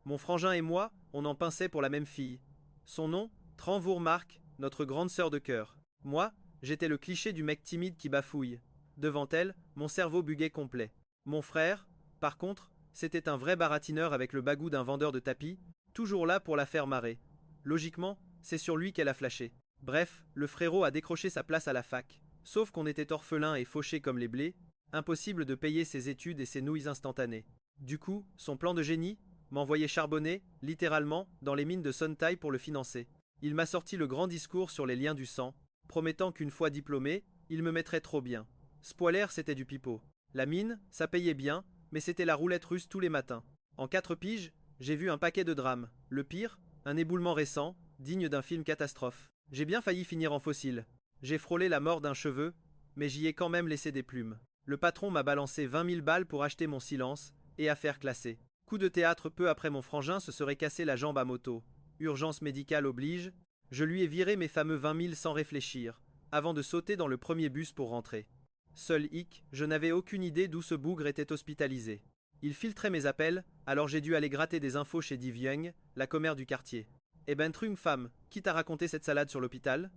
Mon frangin et moi, on en pinçait pour la même fille. Son nom, Tranvourmark, notre grande sœur de cœur. Moi, j'étais le cliché du mec timide qui bafouille. Devant elle, mon cerveau buguait complet. Mon frère, par contre, c'était un vrai baratineur avec le bagou d'un vendeur de tapis, toujours là pour la faire marrer. Logiquement, c'est sur lui qu'elle a flashé. Bref, le frérot a décroché sa place à la fac. Sauf qu'on était orphelins et fauchés comme les blés, impossible de payer ses études et ses nouilles instantanées. Du coup, son plan de génie, m'envoyer charbonner, littéralement, dans les mines de Sontai pour le financer. Il m'a sorti le grand discours sur les liens du sang, promettant qu'une fois diplômé, il me mettrait trop bien. Spoiler, c'était du pipeau. La mine, ça payait bien, mais c'était la roulette russe tous les matins. En 4 piges, j'ai vu un paquet de drames. Le pire, un éboulement récent, digne d'un film catastrophe. J'ai bien failli finir en fossile. J'ai frôlé la mort d'un cheveu, mais j'y ai quand même laissé des plumes. Le patron m'a balancé 20 000 balles pour acheter mon silence, et affaire classée. Coup de théâtre peu après mon frangin se serait cassé la jambe à moto. Urgence médicale oblige, je lui ai viré mes fameux 20 000 sans réfléchir, avant de sauter dans le premier bus pour rentrer. Seul hic, je n'avais aucune idée d'où ce bougre était hospitalisé. Il filtrait mes appels, alors j'ai dû aller gratter des infos chez Div Young, la commère du quartier. Eh ben truc femme, qui t'a raconté cette salade sur l'hôpital?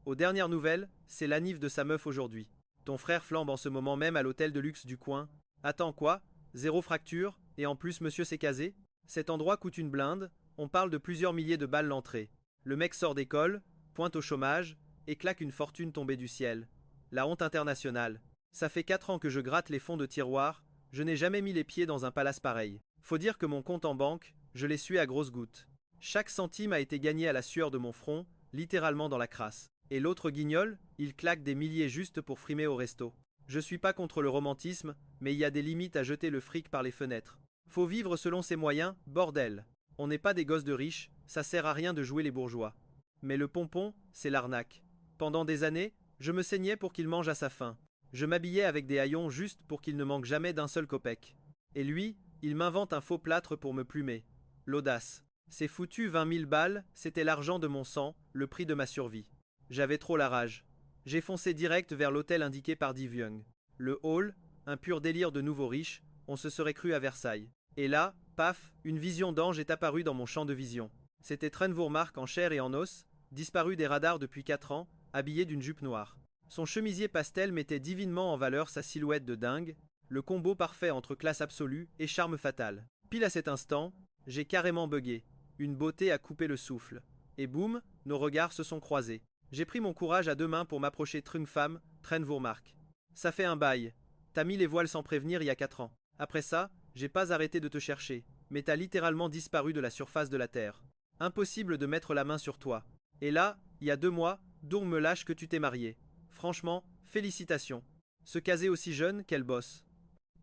Aux dernières nouvelles, c'est l'anniv de sa meuf aujourd'hui. Ton frère flambe en ce moment même à l'hôtel de luxe du coin. Attends quoi? Zéro fracture, et en plus monsieur s'est casé? Cet endroit coûte une blinde, on parle de plusieurs milliers de balles l'entrée. Le mec sort d'école, pointe au chômage, et claque une fortune tombée du ciel. La honte internationale. Ça fait 4 ans que je gratte les fonds de tiroir, je n'ai jamais mis les pieds dans un palace pareil. Faut dire que mon compte en banque, je l'ai sué à grosses gouttes. Chaque centime a été gagné à la sueur de mon front, littéralement dans la crasse. Et l'autre guignol, il claque des milliers juste pour frimer au resto. Je suis pas contre le romantisme, mais il y a des limites à jeter le fric par les fenêtres. Faut vivre selon ses moyens, bordel. On n'est pas des gosses de riches, ça sert à rien de jouer les bourgeois. Mais le pompon, c'est l'arnaque. Pendant des années, je me saignais pour qu'il mange à sa faim. Je m'habillais avec des haillons juste pour qu'il ne manque jamais d'un seul copec. Et lui, il m'invente un faux plâtre pour me plumer. L'audace. Ces foutus 20 000 balles, c'était l'argent de mon sang, le prix de ma survie. J'avais trop la rage. J'ai foncé direct vers l'hôtel indiqué par Div Young. Le hall, un pur délire de nouveaux riches, on se serait cru à Versailles. Et là, paf, une vision d'ange est apparue dans mon champ de vision. C'était Trenvourmark en chair et en os, disparu des radars depuis 4 ans, habillé d'une jupe noire. Son chemisier pastel mettait divinement en valeur sa silhouette de dingue, le combo parfait entre classe absolue et charme fatal. Pile à cet instant, j'ai carrément bugué. Une beauté a coupé le souffle. Et boum, nos regards se sont croisés. J'ai pris mon courage à 2 mains pour m'approcher Trungfam, Trenvourmark. Ça fait un bail. T'as mis les voiles sans prévenir il y a 4 ans. Après ça, j'ai pas arrêté de te chercher, mais t'as littéralement disparu de la surface de la Terre. Impossible de mettre la main sur toi. Et là, il y a 2 mois, Dourg me lâche que tu t'es marié. Franchement, félicitations. Se caser aussi jeune, quelle bosse.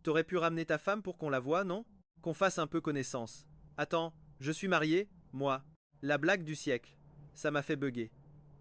T'aurais pu ramener ta femme pour qu'on la voie, non? Qu'on fasse un peu connaissance. Attends, je suis marié, moi. La blague du siècle. Ça m'a fait bugger.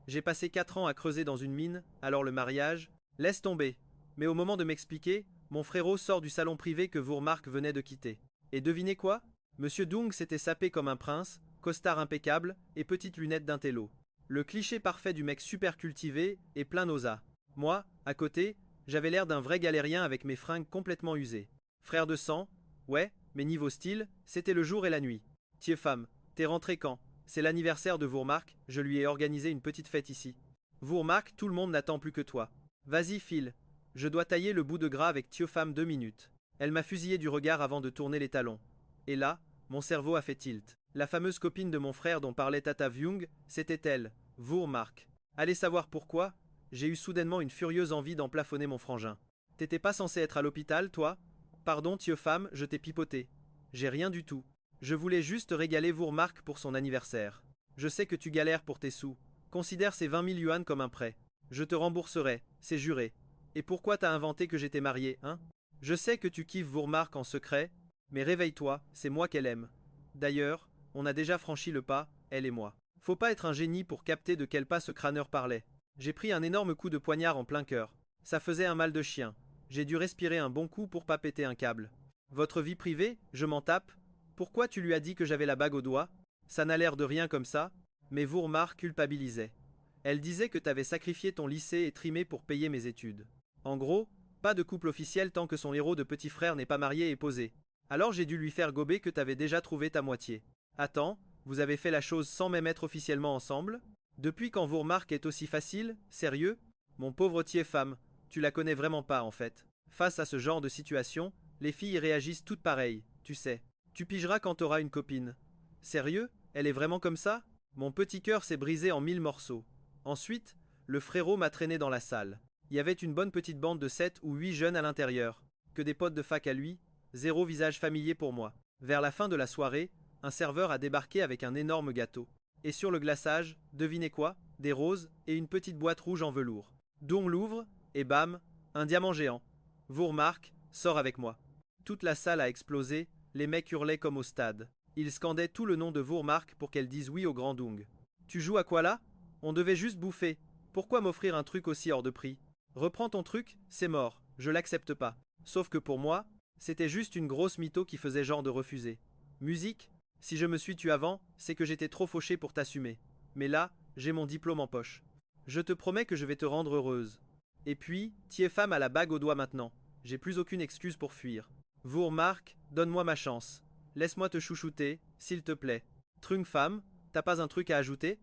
J'ai passé 4 ans à creuser dans une mine, alors le mariage, laisse tomber. Mais au moment de m'expliquer, mon frérot sort du salon privé que Vourmark venait de quitter. Et devinez quoi? Monsieur Dung s'était sapé comme un prince, costard impeccable et petites lunettes d'intello. Le cliché parfait du mec super cultivé et plein nausa. Moi, à côté, j'avais l'air d'un vrai galérien avec mes fringues complètement usées. Frère de sang, ouais, mais niveau style, c'était le jour et la nuit. Tiens femme, t'es rentré quand? C'est l'anniversaire de Vourmark, je lui ai organisé une petite fête ici. Vourmark, tout le monde n'attend plus que toi. Vas-y, file. Je dois tailler le bout de gras avec Thiofam 2 minutes. Elle m'a fusillé du regard avant de tourner les talons. Et là, mon cerveau a fait tilt. La fameuse copine de mon frère dont parlait Tata Vyung, c'était elle, Vourmark. Allez savoir pourquoi, j'ai eu soudainement une furieuse envie d'emplafonner mon frangin. T'étais pas censé être à l'hôpital, toi? Pardon, Thiofam, je t'ai pipoté. J'ai rien du tout. Je voulais juste régaler Vourmark pour son anniversaire. Je sais que tu galères pour tes sous. Considère ces 20 000 yuan comme un prêt. Je te rembourserai, c'est juré. Et pourquoi t'as inventé que j'étais marié, hein? Je sais que tu kiffes Vourmark en secret, mais réveille-toi, c'est moi qu'elle aime. D'ailleurs, on a déjà franchi le pas, elle et moi. Faut pas être un génie pour capter de quel pas ce crâneur parlait. J'ai pris un énorme coup de poignard en plein cœur. Ça faisait un mal de chien. J'ai dû respirer un bon coup pour pas péter un câble. Votre vie privée, je m'en tape. Pourquoi tu lui as dit que j'avais la bague au doigt? Ça n'a l'air de rien comme ça, mais Vourmar culpabilisait. Elle disait que t'avais sacrifié ton lycée et trimé pour payer mes études. En gros, pas de couple officiel tant que son héros de petit frère n'est pas marié et posé. Alors j'ai dû lui faire gober que t'avais déjà trouvé ta moitié. Attends, vous avez fait la chose sans même être officiellement ensemble? Depuis quand vous remarquez est aussi facile? Sérieux? Mon pauvre femme, tu la connais vraiment pas en fait. Face à ce genre de situation, les filles réagissent toutes pareilles, tu sais. Tu pigeras quand t'auras une copine. Sérieux? Elle est vraiment comme ça? Mon petit cœur s'est brisé en 1000 morceaux. Ensuite, le frérot m'a traîné dans la salle. Il y avait une bonne petite bande de 7 ou 8 jeunes à l'intérieur. Que des potes de fac à lui, zéro visage familier pour moi. Vers la fin de la soirée, un serveur a débarqué avec un énorme gâteau. Et sur le glaçage, devinez quoi? Des roses et une petite boîte rouge en velours. D'où on l'ouvre, et bam, un diamant géant. Vous remarque, sors avec moi. Toute la salle a explosé, les mecs hurlaient comme au stade. Ils scandaient tout le nom de Vourmark pour qu'elle dise oui au grand Dung. Tu joues à quoi là? On devait juste bouffer. Pourquoi m'offrir un truc aussi hors de prix? Reprends ton truc, c'est mort, je l'accepte pas. Sauf que pour moi, c'était juste une grosse mytho qui faisait genre de refuser. Musique? Si je me suis tué avant, c'est que j'étais trop fauché pour t'assumer. Mais là, j'ai mon diplôme en poche. Je te promets que je vais te rendre heureuse. Et puis, femme a la bague au doigt maintenant. J'ai plus aucune excuse pour fuir. Vourmark, donne-moi ma chance. Laisse-moi te chouchouter, s'il te plaît. Femme, t'as pas un truc à ajouter?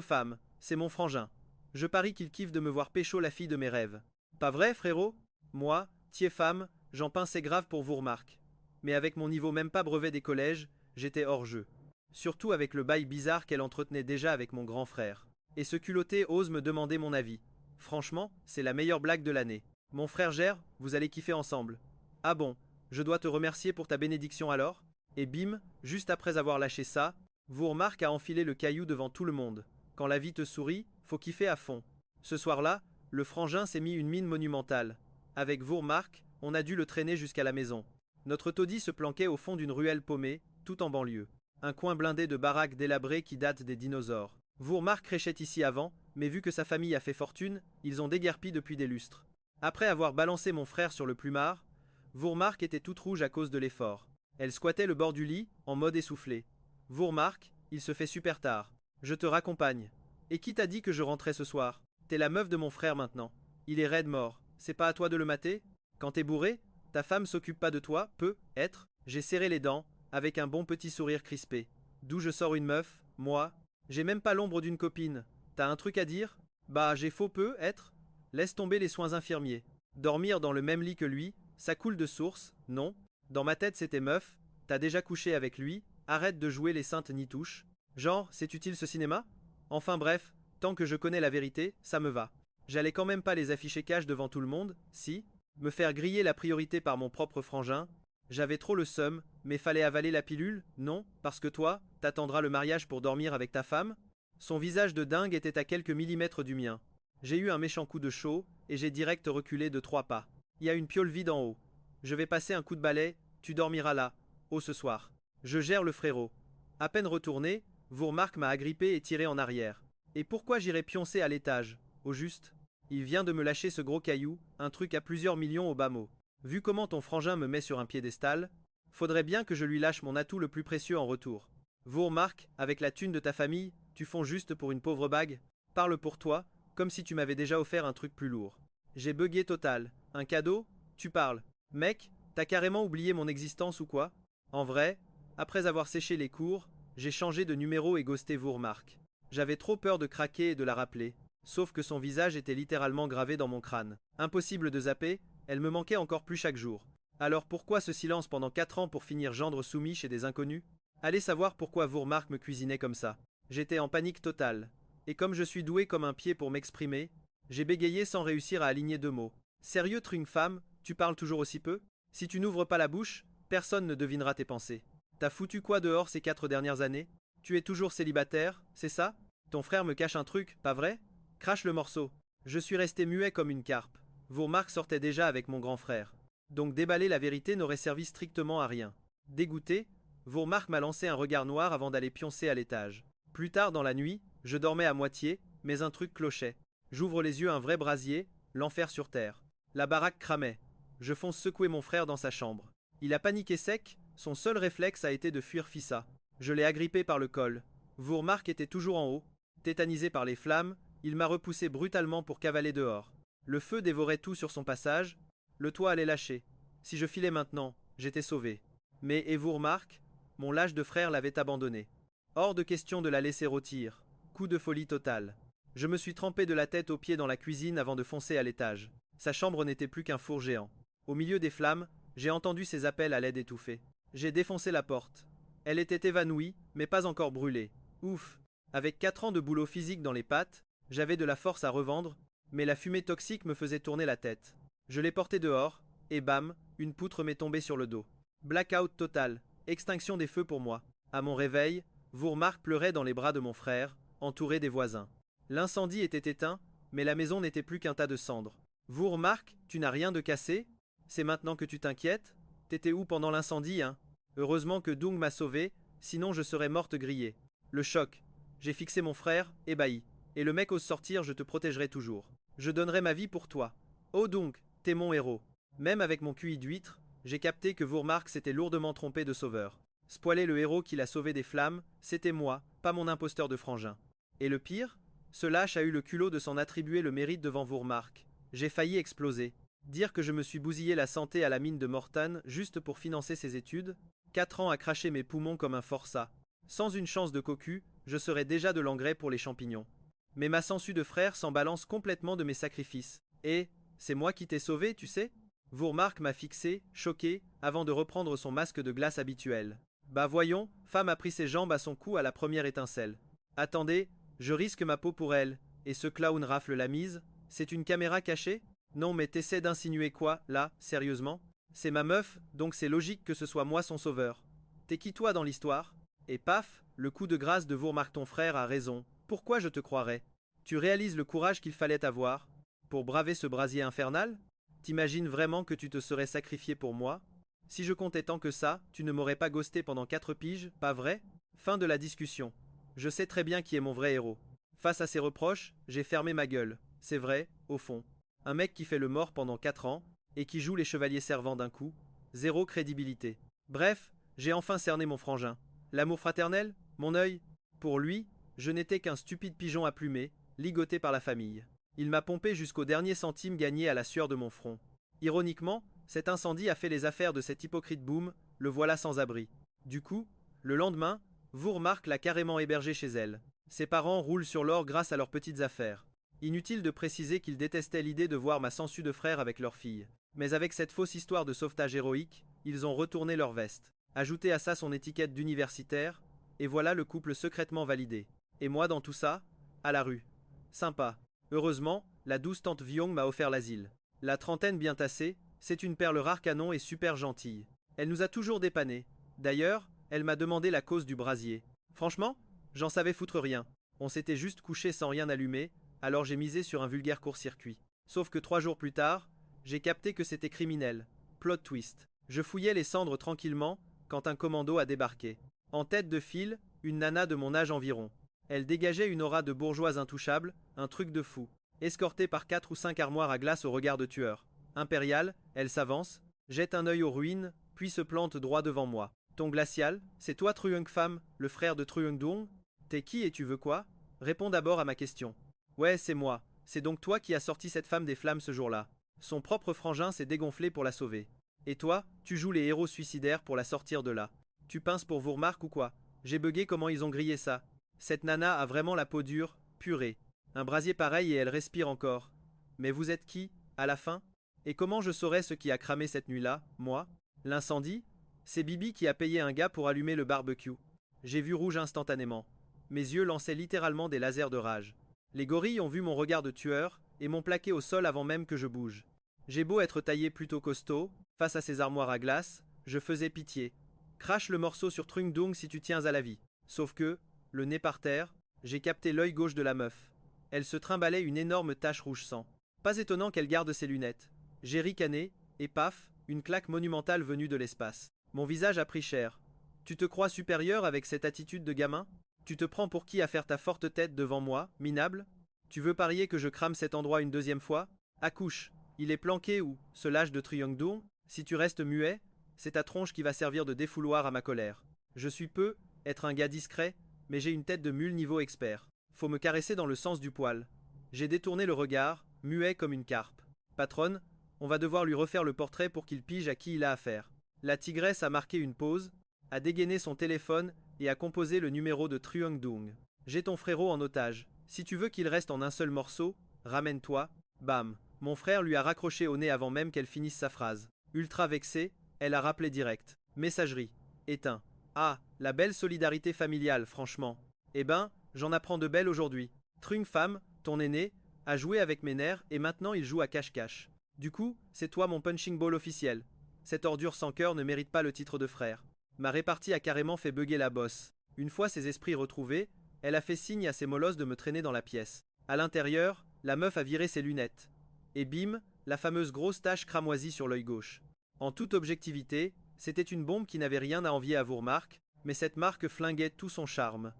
Femme, c'est mon frangin. Je parie qu'il kiffe de me voir pécho la fille de mes rêves. Pas vrai, frérot? Moi, femme, j'en pinçais grave pour Vourmark. Mais avec mon niveau même pas brevet des collèges, j'étais hors jeu. Surtout avec le bail bizarre qu'elle entretenait déjà avec mon grand frère. Et ce culotté ose me demander mon avis. Franchement, c'est la meilleure blague de l'année. Mon frère gère, vous allez kiffer ensemble. Ah bon, je dois te remercier pour ta bénédiction alors? Et bim, juste après avoir lâché ça, Vourmark a enfilé le caillou devant tout le monde. Quand la vie te sourit, faut kiffer à fond. Ce soir-là, le frangin s'est mis une mine monumentale. Avec Vourmark, on a dû le traîner jusqu'à la maison. Notre taudis se planquait au fond d'une ruelle paumée, tout en banlieue. Un coin blindé de baraques délabrées qui datent des dinosaures. Vourmark crêchait ici avant, mais vu que sa famille a fait fortune, ils ont déguerpi depuis des lustres. Après avoir balancé mon frère sur le plumard, Vourmark était toute rouge à cause de l'effort. Elle squattait le bord du lit, en mode essoufflé. Vourmark, il se fait super tard. Je te raccompagne. Et qui t'a dit que je rentrais ce soir? T'es la meuf de mon frère maintenant. Il est raide mort. C'est pas à toi de le mater? Quand t'es bourré, ta femme s'occupe pas de toi, peut être. J'ai serré les dents, avec un bon petit sourire crispé. D'où je sors une meuf, moi. J'ai même pas l'ombre d'une copine. T'as un truc à dire? Bah, j'ai faux peut être. Laisse tomber les soins infirmiers. Dormir dans le même lit que lui, ça coule de source, non? Dans ma tête c'était meuf, t'as déjà couché avec lui, arrête de jouer les saintes nitouches. Genre, c'est utile ce cinéma? Enfin bref, tant que je connais la vérité, ça me va. J'allais quand même pas les afficher cash devant tout le monde, si? Me faire griller la priorité par mon propre frangin? J'avais trop le seum, mais fallait avaler la pilule, non? Parce que toi, t'attendras le mariage pour dormir avec ta femme? Son visage de dingue était à quelques millimètres du mien. J'ai eu un méchant coup de chaud, et j'ai direct reculé de 3 pas. Il y a une piole vide en haut. Je vais passer un coup de balai, tu dormiras là, haut ce soir. Je gère le frérot. À peine retourné, Vourmark m'a agrippé et tiré en arrière. Et pourquoi j'irais pioncer à l'étage, au juste? Il vient de me lâcher ce gros caillou, un truc à plusieurs millions au bas mot. Vu comment ton frangin me met sur un piédestal, faudrait bien que je lui lâche mon atout le plus précieux en retour. Vourmark, avec la thune de ta famille, tu fonds juste pour une pauvre bague? Parle pour toi, comme si tu m'avais déjà offert un truc plus lourd. J'ai bugué total. Un cadeau? Tu parles. Mec, t'as carrément oublié mon existence ou quoi? En vrai, après avoir séché les cours, j'ai changé de numéro et ghosté Vourmark. J'avais trop peur de craquer et de la rappeler. Sauf que son visage était littéralement gravé dans mon crâne. Impossible de zapper, elle me manquait encore plus chaque jour. Alors pourquoi ce silence pendant 4 ans pour finir gendre soumis chez des inconnus? Allez savoir pourquoi Vourmark me cuisinait comme ça. J'étais en panique totale. Et comme je suis doué comme un pied pour m'exprimer, j'ai bégayé sans réussir à aligner 2 mots. Sérieux femme, tu parles toujours aussi peu? Si tu n'ouvres pas la bouche, personne ne devinera tes pensées. T'as foutu quoi dehors ces 4 dernières années? Tu es toujours célibataire, c'est ça? Ton frère me cache un truc, pas vrai? Crache le morceau. Je suis resté muet comme une carpe. Vourmark sortait déjà avec mon grand frère. Donc déballer la vérité n'aurait servi strictement à rien. Dégoûté, Vourmark m'a lancé un regard noir avant d'aller pioncer à l'étage. Plus tard dans la nuit, je dormais à moitié, mais un truc clochait. J'ouvre les yeux un vrai brasier, l'enfer sur terre. La baraque cramait. Je fonce secouer mon frère dans sa chambre. Il a paniqué sec, son seul réflexe a été de fuir Fissa. Je l'ai agrippé par le col. Vourmark était toujours en haut. Tétanisé par les flammes, il m'a repoussé brutalement pour cavaler dehors. Le feu dévorait tout sur son passage, le toit allait lâcher. Si je filais maintenant, j'étais sauvé. Mais Evourmark, mon lâche de frère l'avait abandonné. Hors de question de la laisser rôtir. Coup de folie totale. Je me suis trempé de la tête aux pieds dans la cuisine avant de foncer à l'étage. Sa chambre n'était plus qu'un four géant. Au milieu des flammes, j'ai entendu ses appels à l'aide étouffés. J'ai défoncé la porte. Elle était évanouie, mais pas encore brûlée. Ouf. Avec 4 ans de boulot physique dans les pattes, j'avais de la force à revendre, mais la fumée toxique me faisait tourner la tête. Je l'ai porté dehors, et bam, une poutre m'est tombée sur le dos. Blackout total, extinction des feux pour moi. À mon réveil, Vourmark pleurait dans les bras de mon frère, entouré des voisins. L'incendie était éteint, mais la maison n'était plus qu'un tas de cendres. Vourmark, tu n'as rien de cassé? C'est maintenant que tu t'inquiètes? T'étais où pendant l'incendie, hein? Heureusement que Dung m'a sauvé, sinon je serais morte grillée. Le choc. J'ai fixé mon frère, ébahi. Et le mec ose sortir, je te protégerai toujours. Je donnerai ma vie pour toi. Oh donc, t'es mon héros. Même avec mon QI d'huître, j'ai capté que Vourmark s'était lourdement trompé de sauveur. Spoiler le héros qui l'a sauvé des flammes, c'était moi, pas mon imposteur de frangin. Et le pire? Ce lâche a eu le culot de s'en attribuer le mérite devant Vourmark. J'ai failli exploser. Dire que je me suis bousillé la santé à la mine de Mortan juste pour financer ses études? 4 ans à cracher mes poumons comme un forçat. Sans une chance de cocu, je serais déjà de l'engrais pour les champignons. Mais ma sangsue de frère s'en balance complètement de mes sacrifices. Et, c'est moi qui t'ai sauvé, tu sais? Vourmark m'a fixé, choqué, avant de reprendre son masque de glace habituel. Bah voyons, femme a pris ses jambes à son cou à la première étincelle. Attendez, je risque ma peau pour elle, et ce clown rafle la mise? C'est une caméra cachée? Non mais t'essaies d'insinuer quoi, là, sérieusement? C'est ma meuf, donc c'est logique que ce soit moi son sauveur. T'es qui toi dans l'histoire? Et paf, le coup de grâce de Vourmark ton frère a raison. Pourquoi je te croirais? Tu réalises le courage qu'il fallait avoir pour braver ce brasier infernal? T'imagines vraiment que tu te serais sacrifié pour moi? Si je comptais tant que ça, tu ne m'aurais pas ghosté pendant 4 piges, pas vrai? Fin de la discussion. Je sais très bien qui est mon vrai héros. Face à ces reproches, j'ai fermé ma gueule. C'est vrai, au fond. Un mec qui fait le mort pendant 4 ans, et qui joue les chevaliers servants d'un coup. Zéro crédibilité. Bref, j'ai enfin cerné mon frangin. L'amour fraternel? Mon œil? Pour lui, je n'étais qu'un stupide pigeon à plumer, ligoté par la famille. Il m'a pompé jusqu'au dernier centime gagné à la sueur de mon front. Ironiquement, cet incendie a fait les affaires de cet hypocrite Boom, le voilà sans abri. Du coup, le lendemain, Vourmark l'a carrément hébergé chez elle. Ses parents roulent sur l'or grâce à leurs petites affaires. Inutile de préciser qu'ils détestaient l'idée de voir ma sangsue de frère avec leur fille. Mais avec cette fausse histoire de sauvetage héroïque, ils ont retourné leur veste. Ajouté à ça son étiquette d'universitaire, et voilà le couple secrètement validé. Et moi dans tout ça? À la rue. Sympa. Heureusement, la douce tante Viong m'a offert l'asile. La trentaine bien tassée, c'est une perle rare canon et super gentille. Elle nous a toujours dépannés. D'ailleurs, elle m'a demandé la cause du brasier. Franchement, j'en savais foutre rien. On s'était juste couché sans rien allumer, alors j'ai misé sur un vulgaire court-circuit. Sauf que 3 jours plus tard, j'ai capté que c'était criminel. Plot twist. Je fouillais les cendres tranquillement quand un commando a débarqué. En tête de file, une nana de mon âge environ. Elle dégageait une aura de bourgeoise intouchable, un truc de fou. Escortée par 4 ou 5 armoires à glace au regard de tueur. Impériale, elle s'avance, jette un œil aux ruines, puis se plante droit devant moi. Ton glacial, c'est toi Truong Pham, le frère de Truong Dong? T'es qui et tu veux quoi? Réponds d'abord à ma question. Ouais, c'est moi. C'est donc toi qui as sorti cette femme des flammes ce jour-là. Son propre frangin s'est dégonflé pour la sauver. Et toi, tu joues les héros suicidaires pour la sortir de là. Tu pinces pour Vourmark ou quoi? J'ai bugué comment ils ont grillé ça. Cette nana a vraiment la peau dure, purée. Un brasier pareil et elle respire encore. Mais vous êtes qui, à la fin? Et comment je saurais ce qui a cramé cette nuit-là, moi? L'incendie? C'est Bibi qui a payé un gars pour allumer le barbecue. J'ai vu rouge instantanément. Mes yeux lançaient littéralement des lasers de rage. Les gorilles ont vu mon regard de tueur et m'ont plaqué au sol avant même que je bouge. J'ai beau être taillé plutôt costaud, face à ces armoires à glace, je faisais pitié. Crache le morceau sur Trung Dung si tu tiens à la vie. Sauf que, le nez par terre, j'ai capté l'œil gauche de la meuf. Elle se trimbalait une énorme tache rouge sang. Pas étonnant qu'elle garde ses lunettes. J'ai ricané, et paf, une claque monumentale venue de l'espace. Mon visage a pris cher. Tu te crois supérieur avec cette attitude de gamin? Tu te prends pour qui à faire ta forte tête devant moi, minable? Tu veux parier que je crame cet endroit une deuxième fois? Accouche. Il est planqué où, ce lâche de Triongdong? Si tu restes muet, c'est ta tronche qui va servir de défouloir à ma colère. Je suis peu, être un gars discret, mais j'ai une tête de mule niveau expert. Faut me caresser dans le sens du poil. J'ai détourné le regard, muet comme une carpe. Patronne, on va devoir lui refaire le portrait pour qu'il pige à qui il a affaire. La tigresse a marqué une pause, a dégainé son téléphone et a composé le numéro de Truong-Dung. J'ai ton frérot en otage. Si tu veux qu'il reste en un seul morceau, ramène-toi. Bam. Mon frère lui a raccroché au nez avant même qu'elle finisse sa phrase. Ultra vexée, elle a rappelé direct. Messagerie. Éteint. Ah, la belle solidarité familiale, franchement. Eh ben, j'en apprends de belles aujourd'hui. Trung femme, ton aîné, a joué avec mes nerfs et maintenant il joue à cache-cache. Du coup, c'est toi mon punching ball officiel. Cette ordure sans cœur ne mérite pas le titre de frère. Ma répartie a carrément fait bugger la bosse. Une fois ses esprits retrouvés, elle a fait signe à ses molosses de me traîner dans la pièce. À l'intérieur, la meuf a viré ses lunettes. Et bim, la fameuse grosse tache cramoisie sur l'œil gauche. En toute objectivité, c'était une bombe qui n'avait rien à envier à Vourmark, mais cette marque flinguait tout son charme.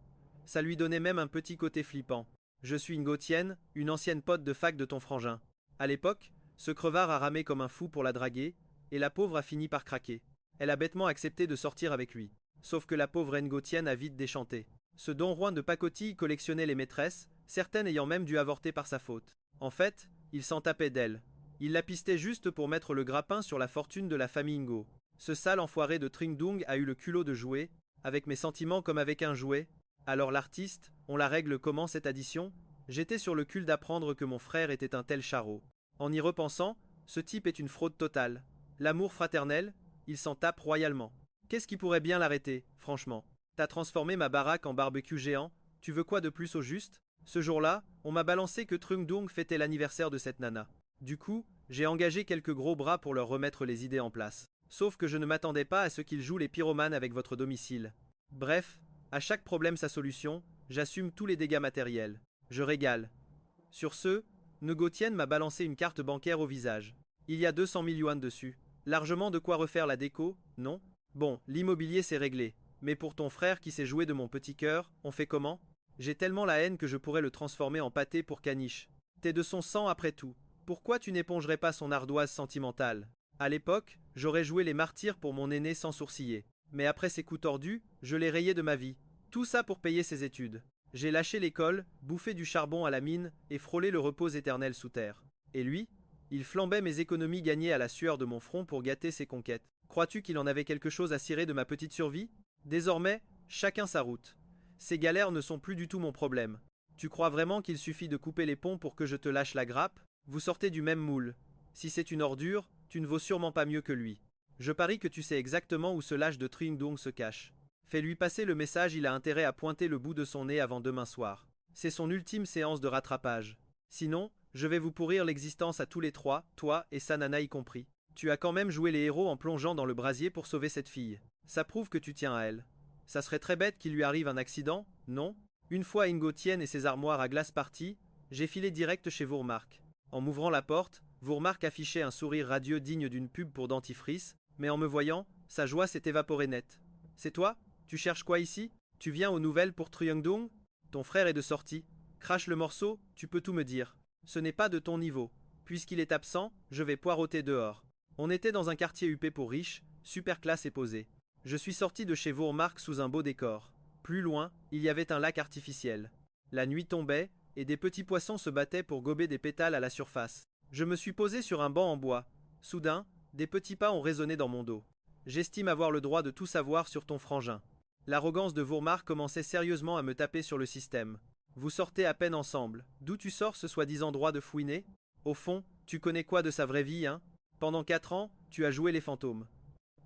Ça lui donnait même un petit côté flippant. Je suis une Gautienne, une ancienne pote de fac de ton frangin. À l'époque, ce crevard a ramé comme un fou pour la draguer, et la pauvre a fini par craquer. Elle a bêtement accepté de sortir avec lui. Sauf que la pauvre reine Gautienne a vite déchanté. Ce Don Juan de pacotille collectionnait les maîtresses, certaines ayant même dû avorter par sa faute. En fait, il s'en tapait d'elle. Il la pistait juste pour mettre le grappin sur la fortune de la famille Ngo. Ce sale enfoiré de Tringdung a eu le culot de jouer, avec mes sentiments comme avec un jouet. Alors l'artiste, on la règle comment cette addition? J'étais sur le cul d'apprendre que mon frère était un tel charreau. En y repensant, ce type est une fraude totale. L'amour fraternel, il s'en tape royalement. Qu'est-ce qui pourrait bien l'arrêter, franchement? T'as transformé ma baraque en barbecue géant, tu veux quoi de plus au juste? Ce jour-là, on m'a balancé que Trungdung fêtait l'anniversaire de cette nana. Du coup, j'ai engagé quelques gros bras pour leur remettre les idées en place. Sauf que je ne m'attendais pas à ce qu'ils jouent les pyromanes avec votre domicile. Bref, à chaque problème sa solution, j'assume tous les dégâts matériels. Je régale. Sur ce, Negotienne m'a balancé une carte bancaire au visage. Il y a 200 000 yuan dessus. Largement de quoi refaire la déco, non? Bon, l'immobilier c'est réglé. Mais pour ton frère qui s'est joué de mon petit cœur, on fait comment? J'ai tellement la haine que je pourrais le transformer en pâté pour caniche. T'es de son sang après tout. Pourquoi tu n'épongerais pas son ardoise sentimentale? À l'époque, j'aurais joué les martyrs pour mon aîné sans sourciller. Mais après ces coups tordus, je l'ai rayé de ma vie. Tout ça pour payer ses études. J'ai lâché l'école, bouffé du charbon à la mine et frôlé le repos éternel sous terre. Et lui? Il flambait mes économies gagnées à la sueur de mon front pour gâter ses conquêtes. Crois-tu qu'il en avait quelque chose à cirer de ma petite survie? Désormais, chacun sa route. Ces galères ne sont plus du tout mon problème. Tu crois vraiment qu'il suffit de couper les ponts pour que je te lâche la grappe? Vous sortez du même moule. Si c'est une ordure, tu ne vaux sûrement pas mieux que lui. Je parie que tu sais exactement où ce lâche de Tringdung se cache. Fais-lui passer le message, il a intérêt à pointer le bout de son nez avant demain soir. C'est son ultime séance de rattrapage. Sinon, je vais vous pourrir l'existence à tous les trois, toi et Sanana y compris. Tu as quand même joué les héros en plongeant dans le brasier pour sauver cette fille. Ça prouve que tu tiens à elle. Ça serait très bête qu'il lui arrive un accident, non? Une fois Ingo Tien et ses armoires à glace parties, j'ai filé direct chez Vourmark. En m'ouvrant la porte, Vourmark affichait un sourire radieux digne d'une pub pour dentifrice, mais en me voyant, sa joie s'est évaporée net. C'est toi? Tu cherches quoi ici? Tu viens aux nouvelles pour Truongdong? Ton frère est de sortie. Crache le morceau, tu peux tout me dire. Ce n'est pas de ton niveau. Puisqu'il est absent, je vais poireauter dehors. On était dans un quartier huppé pour riches, super classe et posé. Je suis sorti de chez Vourmark sous un beau décor. Plus loin, il y avait un lac artificiel. La nuit tombait, et des petits poissons se battaient pour gober des pétales à la surface. Je me suis posé sur un banc en bois. Soudain, des petits pas ont résonné dans mon dos. J'estime avoir le droit de tout savoir sur ton frangin. L'arrogance de Vourmark commençait sérieusement à me taper sur le système. Vous sortez à peine ensemble. D'où tu sors ce soi-disant droit de fouiner? Au fond, tu connais quoi de sa vraie vie, hein? Pendant 4 ans, tu as joué les fantômes.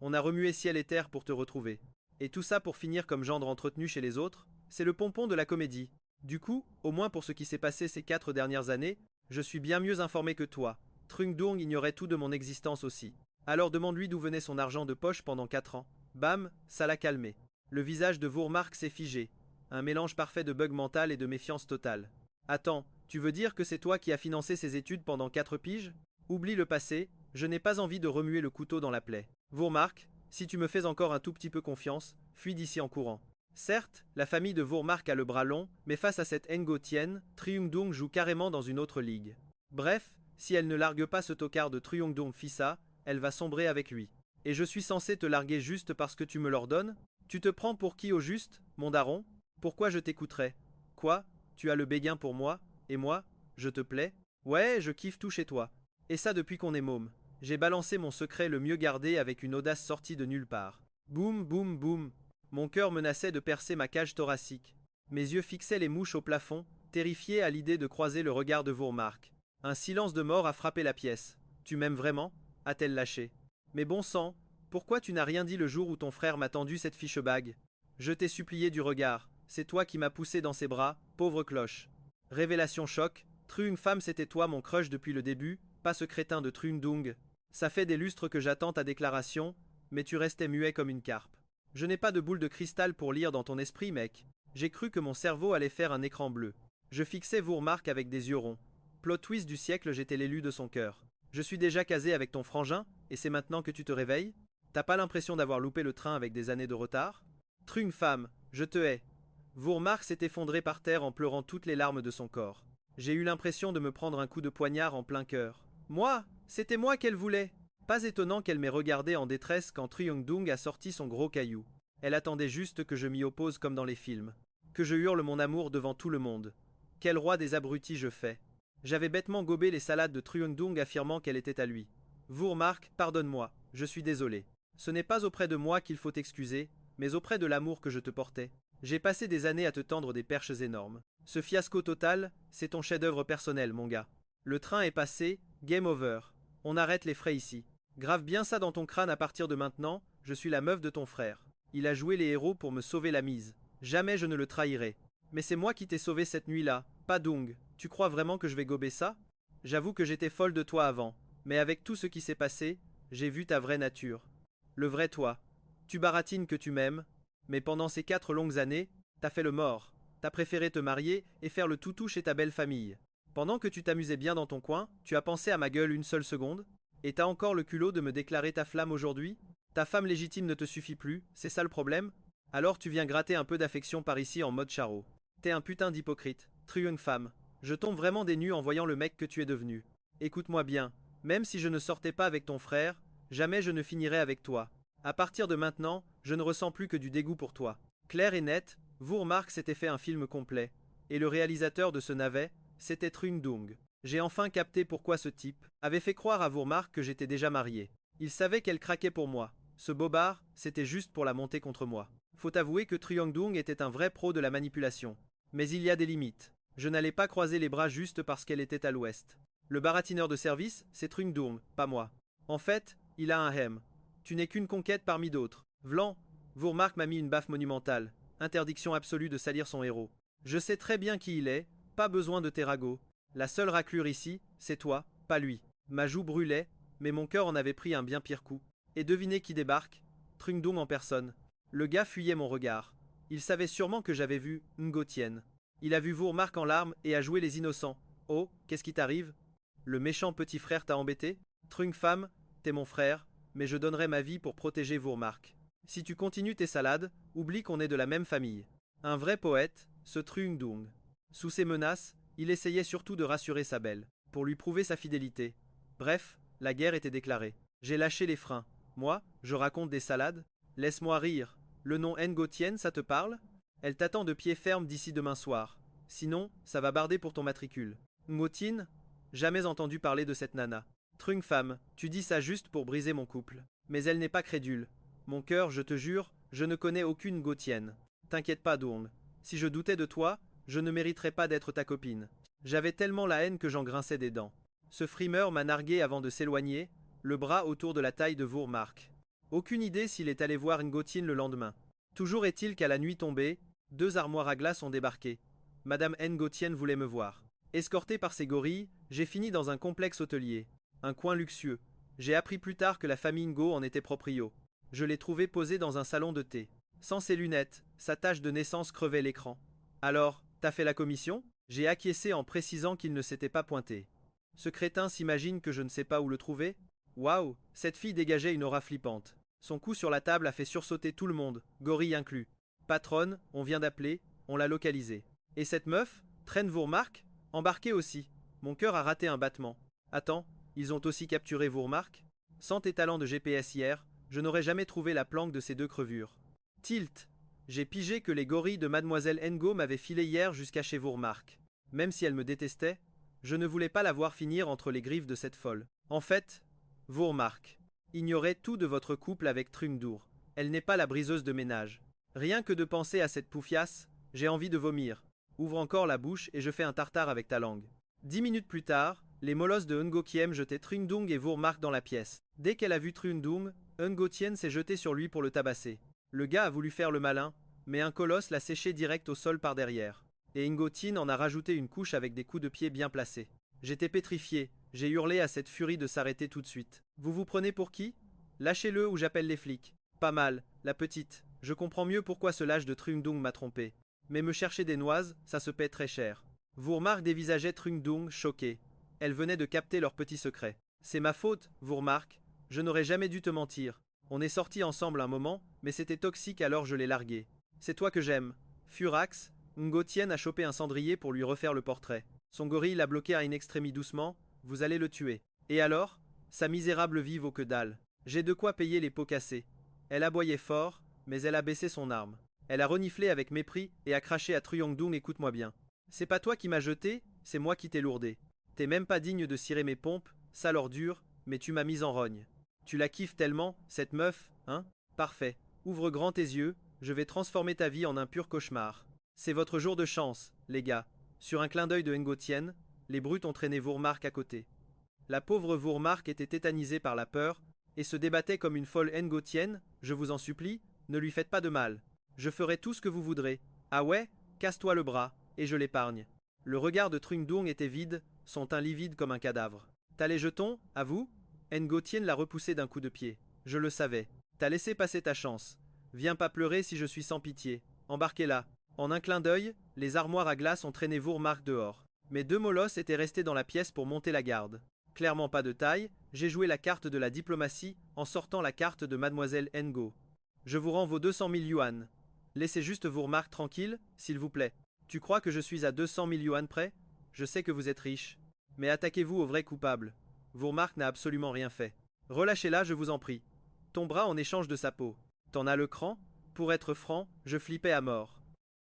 On a remué ciel et terre pour te retrouver. Et tout ça pour finir comme gendre entretenu chez les autres? C'est le pompon de la comédie. Du coup, au moins pour ce qui s'est passé ces 4 dernières années, je suis bien mieux informé que toi. Trungdung ignorait tout de mon existence aussi. Alors demande-lui d'où venait son argent de poche pendant 4 ans. Bam, ça l'a calmé. Le visage de Vourmark s'est figé. Un mélange parfait de bug mental et de méfiance totale. Attends, tu veux dire que c'est toi qui as financé ses études pendant 4 piges? Oublie le passé, je n'ai pas envie de remuer le couteau dans la plaie. Vourmark, si tu me fais encore un tout petit peu confiance, fuis d'ici en courant. Certes, la famille de Vourmark a le bras long, mais face à cette Ngo Tien, Truongdung joue carrément dans une autre ligue. Bref, si elle ne largue pas ce tocard de Truongdung Fissa, elle va sombrer avec lui. Et je suis censé te larguer juste parce que tu me l'ordonnes? Tu te prends pour qui au juste, mon daron? Pourquoi je t'écouterais? Quoi? Tu as le béguin pour moi? Et moi? Je te plais? Ouais, je kiffe tout chez toi. Et ça depuis qu'on est môme. J'ai balancé mon secret le mieux gardé avec une audace sortie de nulle part. Boum, boum, boum. Mon cœur menaçait de percer ma cage thoracique. Mes yeux fixaient les mouches au plafond, terrifiés à l'idée de croiser le regard de Vourmark. Un silence de mort a frappé la pièce. Tu m'aimes vraiment a-t-elle lâché. Mais bon sang, pourquoi tu n'as rien dit le jour où ton frère m'a tendu cette fiche bague? Je t'ai supplié du regard, c'est toi qui m'as poussé dans ses bras, pauvre cloche. Révélation choc, Truong-Fam c'était toi mon crush depuis le début, pas ce crétin de Truong-Dung. Ça fait des lustres que j'attends ta déclaration, mais tu restais muet comme une carpe. Je n'ai pas de boule de cristal pour lire dans ton esprit, mec. J'ai cru que mon cerveau allait faire un écran bleu. Je fixais Vourmark avec des yeux ronds. Plot twist du siècle, j'étais l'élu de son cœur. Je suis déjà casé avec ton frangin, et c'est maintenant que tu te réveilles? T'as pas l'impression d'avoir loupé le train avec des années de retard? Truong-Fam, je te hais. Vourmark s'est effondré par terre en pleurant toutes les larmes de son corps. J'ai eu l'impression de me prendre un coup de poignard en plein cœur. Moi, c'était moi qu'elle voulait. Pas étonnant qu'elle m'ait regardé en détresse quand Truong-Dung a sorti son gros caillou. Elle attendait juste que je m'y oppose comme dans les films. Que je hurle mon amour devant tout le monde. Quel roi des abrutis je fais. J'avais bêtement gobé les salades de Truong-Dung affirmant qu'elle était à lui. Vourmark, pardonne-moi, je suis désolé. Ce n'est pas auprès de moi qu'il faut t'excuser, mais auprès de l'amour que je te portais. J'ai passé des années à te tendre des perches énormes. Ce fiasco total, c'est ton chef-d'œuvre personnel, mon gars. Le train est passé, game over. On arrête les frais ici. Grave bien ça dans ton crâne à partir de maintenant, je suis la meuf de ton frère. Il a joué les héros pour me sauver la mise. Jamais je ne le trahirai. Mais c'est moi qui t'ai sauvé cette nuit-là, pas Dung. Tu crois vraiment que je vais gober ça? J'avoue que j'étais folle de toi avant, mais avec tout ce qui s'est passé, j'ai vu ta vraie nature. Le vrai toi. Tu baratines que tu m'aimes, mais pendant ces 4 longues années, t'as fait le mort. T'as préféré te marier et faire le toutou chez ta belle famille. Pendant que tu t'amusais bien dans ton coin, tu as pensé à ma gueule une seule seconde? Et t'as encore le culot de me déclarer ta flamme aujourd'hui? Ta femme légitime ne te suffit plus, c'est ça le problème? Alors tu viens gratter un peu d'affection par ici en mode charo. T'es un putain d'hypocrite, Truong-Fam. Je tombe vraiment des nues en voyant le mec que tu es devenu. Écoute-moi bien, même si je ne sortais pas avec ton frère, jamais je ne finirai avec toi. À partir de maintenant, je ne ressens plus que du dégoût pour toi. Clair et net, Vourmark s'était fait un film complet. Et le réalisateur de ce navet, c'était Truong-Dung. J'ai enfin capté pourquoi ce type avait fait croire à Vourmark que j'étais déjà marié. Il savait qu'elle craquait pour moi. Ce bobard, c'était juste pour la monter contre moi. Faut avouer que Truong-Dung était un vrai pro de la manipulation. Mais il y a des limites. Je n'allais pas croiser les bras juste parce qu'elle était à l'ouest. Le baratineur de service, c'est Truong-Dung, pas moi. En fait, il a un hem. Tu n'es qu'une conquête parmi d'autres. Vlan, Vourmark m'a mis une baffe monumentale. Interdiction absolue de salir son héros. Je sais très bien qui il est, pas besoin de tes ragots. La seule raclure ici, c'est toi, pas lui. Ma joue brûlait, mais mon cœur en avait pris un bien pire coup. Et devinez qui débarque? Truong-Dung en personne. Le gars fuyait mon regard. Il savait sûrement que j'avais vu Ngotien. Il a vu Vourmark en larmes et a joué les innocents. Oh, qu'est-ce qui t'arrive? Le méchant petit frère t'a embêté? Truong-Fam, t'es mon frère, mais je donnerai ma vie pour protéger Vourmark. Si tu continues tes salades, oublie qu'on est de la même famille. Un vrai poète, ce Truong-Dung. Sous ses menaces, il essayait surtout de rassurer sa belle, pour lui prouver sa fidélité. Bref, la guerre était déclarée. J'ai lâché les freins. Moi, je raconte des salades? Laisse-moi rire. Le nom Ngotien, ça te parle? Elle t'attend de pied ferme d'ici demain soir. Sinon, ça va barder pour ton matricule. Ngotine? Jamais entendu parler de cette nana. Truong-Fam, tu dis ça juste pour briser mon couple. Mais elle n'est pas crédule. Mon cœur, je te jure, je ne connais aucune Ngotienne. T'inquiète pas, Dourne. Si je doutais de toi, je ne mériterais pas d'être ta copine. J'avais tellement la haine que j'en grinçais des dents. Ce frimeur m'a nargué avant de s'éloigner, le bras autour de la taille de Vourmark. Aucune idée s'il est allé voir Ngotine le lendemain. Toujours est-il qu'à la nuit tombée, 2 armoires à glace ont débarqué. Madame Ngotien voulait me voir. Escorté par ses gorilles, j'ai fini dans un complexe hôtelier. Un coin luxueux. J'ai appris plus tard que la famille Ngo en était proprio. Je l'ai trouvé posé dans un salon de thé. Sans ses lunettes, sa tache de naissance crevait l'écran. Alors, t'as fait la commission? J'ai acquiescé en précisant qu'il ne s'était pas pointé. Ce crétin s'imagine que je ne sais pas où le trouver? Waouh, cette fille dégageait une aura flippante. Son coup sur la table a fait sursauter tout le monde, gorille inclus. Patronne, on vient d'appeler, on l'a localisée. Et cette meuf, Traîne Vourmark, embarquée aussi. Mon cœur a raté un battement. Attends, ils ont aussi capturé Vourmark? Sans tes talents de GPS hier, je n'aurais jamais trouvé la planque de ces 2 crevures. Tilt. J'ai pigé que les gorilles de Mademoiselle Ngo m'avaient filé hier jusqu'à chez Vourmark. Même si elle me détestait, je ne voulais pas la voir finir entre les griffes de cette folle. En fait, Vous remarque. Ignorez tout de votre couple avec Trungdur. Elle n'est pas la briseuse de ménage. Rien que de penser à cette poufiasse, j'ai envie de vomir. Ouvre encore la bouche et je fais un tartare avec ta langue. 10 minutes plus tard, les molosses de Ngokiem jetaient Trungdung et Vurmark dans la pièce. Dès qu'elle a vu Trungdung, Ngotien s'est jeté sur lui pour le tabasser. Le gars a voulu faire le malin, mais un colosse l'a séché direct au sol par derrière. Et Ngotien en a rajouté une couche avec des coups de pied bien placés. J'étais pétrifié, j'ai hurlé à cette furie de s'arrêter tout de suite. Vous vous prenez pour qui? Lâchez-le ou j'appelle les flics. Pas mal, la petite. Je comprends mieux pourquoi ce lâche de Trungdung m'a trompé. Mais me chercher des noises, ça se paie très cher. Vurmark dévisageait Trungdung, choqué. Elle venait de capter leur petit secret. C'est ma faute, Vurmark. Je n'aurais jamais dû te mentir. On est sortis ensemble un moment, mais c'était toxique alors je l'ai largué. C'est toi que j'aime. Furax, Ngotien a chopé un cendrier pour lui refaire le portrait. Son gorille l'a bloqué à une extrémie doucement, vous allez le tuer. Et alors? Sa misérable vie vaut que dalle. J'ai de quoi payer les pots cassés. Elle aboyait fort, mais elle a baissé son arme. Elle a reniflé avec mépris et a craché à Truyongdung. Écoute-moi bien. C'est pas toi qui m'as jeté, c'est moi qui t'ai lourdé. T'es même pas digne de cirer mes pompes, sale ordure, mais tu m'as mise en rogne. Tu la kiffes tellement, cette meuf, hein? Parfait. Ouvre grand tes yeux, je vais transformer ta vie en un pur cauchemar. C'est votre jour de chance, les gars. Sur un clin d'œil de Ngotien, les brutes ont traîné Vurmark à côté. La pauvre Vurmark était tétanisée par la peur et se débattait comme une folle Ngotien. Je vous en supplie, ne lui faites pas de mal. Je ferai tout ce que vous voudrez. Ah ouais? Casse-toi le bras, et je l'épargne. Le regard de Trungdung était vide, son teint livide comme un cadavre. T'as les jetons, à vous? Ngotien l'a repoussé d'un coup de pied. Je le savais. T'as laissé passer ta chance. Viens pas pleurer si je suis sans pitié. Embarquez-la. En un clin d'œil, les armoires à glace ont traîné Vurmark dehors. Mes deux molosses étaient restés dans la pièce pour monter la garde. Clairement pas de taille, j'ai joué la carte de la diplomatie en sortant la carte de Mademoiselle Ngo. Je vous rends vos 200 000 yuan. Laissez juste Vurmark tranquille, s'il vous plaît. Tu crois que je suis à 200 000 yuan près? Je sais que vous êtes riche. Mais attaquez-vous au vrai coupable. Vurmark n'a absolument rien fait. Relâchez-la, je vous en prie. Ton bras en échange de sa peau. T'en as le cran? Pour être franc, je flippais à mort.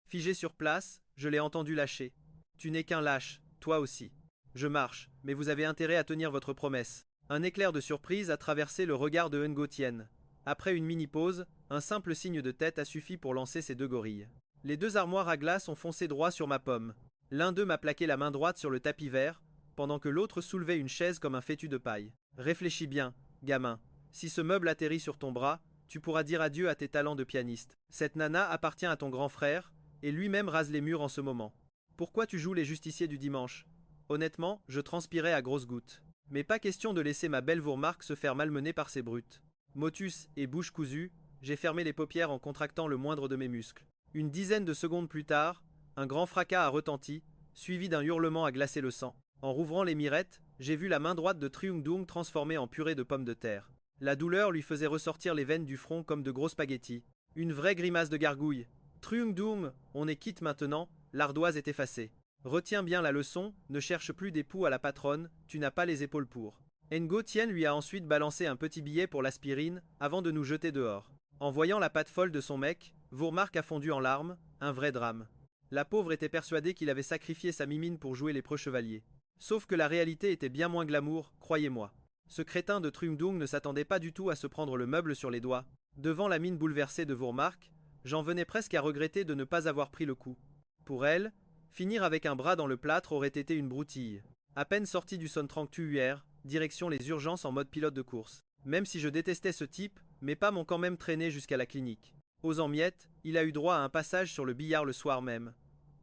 Figé sur place, je l'ai entendu lâcher. Tu n'es qu'un lâche, toi aussi. Je marche, mais vous avez intérêt à tenir votre promesse. Un éclair de surprise a traversé le regard de Ngotien. Après une mini-pause, un simple signe de tête a suffi pour lancer ces deux gorilles. Les deux armoires à glace ont foncé droit sur ma pomme. L'un d'eux m'a plaqué la main droite sur le tapis vert, pendant que l'autre soulevait une chaise comme un fétu de paille. Réfléchis bien, gamin. Si ce meuble atterrit sur ton bras, tu pourras dire adieu à tes talents de pianiste. Cette nana appartient à ton grand frère, et lui-même rase les murs en ce moment. Pourquoi tu joues les justiciers du dimanche? Honnêtement, je transpirais à grosses gouttes. Mais pas question de laisser ma belle Vurmark se faire malmener par ces brutes. Motus et bouche cousue, j'ai fermé les paupières en contractant le moindre de mes muscles. Une dizaine de secondes plus tard, un grand fracas a retenti, suivi d'un hurlement à glacer le sang. En rouvrant les mirettes, j'ai vu la main droite de Trungdung transformée en purée de pommes de terre. La douleur lui faisait ressortir les veines du front comme de gros spaghettis. Une vraie grimace de gargouille. Trungdung, on est quitte maintenant, l'ardoise est effacée. Retiens bien la leçon, ne cherche plus d'époux à la patronne, tu n'as pas les épaules pour. Ngotien lui a ensuite balancé un petit billet pour l'aspirine, avant de nous jeter dehors. En voyant la patte folle de son mec, Vurmark a fondu en larmes, un vrai drame. La pauvre était persuadée qu'il avait sacrifié sa mimine pour jouer les preux chevaliers. Sauf que la réalité était bien moins glamour, croyez-moi. Ce crétin de Trungdung ne s'attendait pas du tout à se prendre le meuble sur les doigts. Devant la mine bouleversée de Vurmark, j'en venais presque à regretter de ne pas avoir pris le coup. Pour elle, finir avec un bras dans le plâtre aurait été une broutille. À peine sorti du Sontrangtuer, direction les urgences en mode pilote de course. Même si je détestais ce type, mes pas m'ont quand même traîné jusqu'à la clinique. Aux en miettes, il a eu droit à un passage sur le billard le soir même.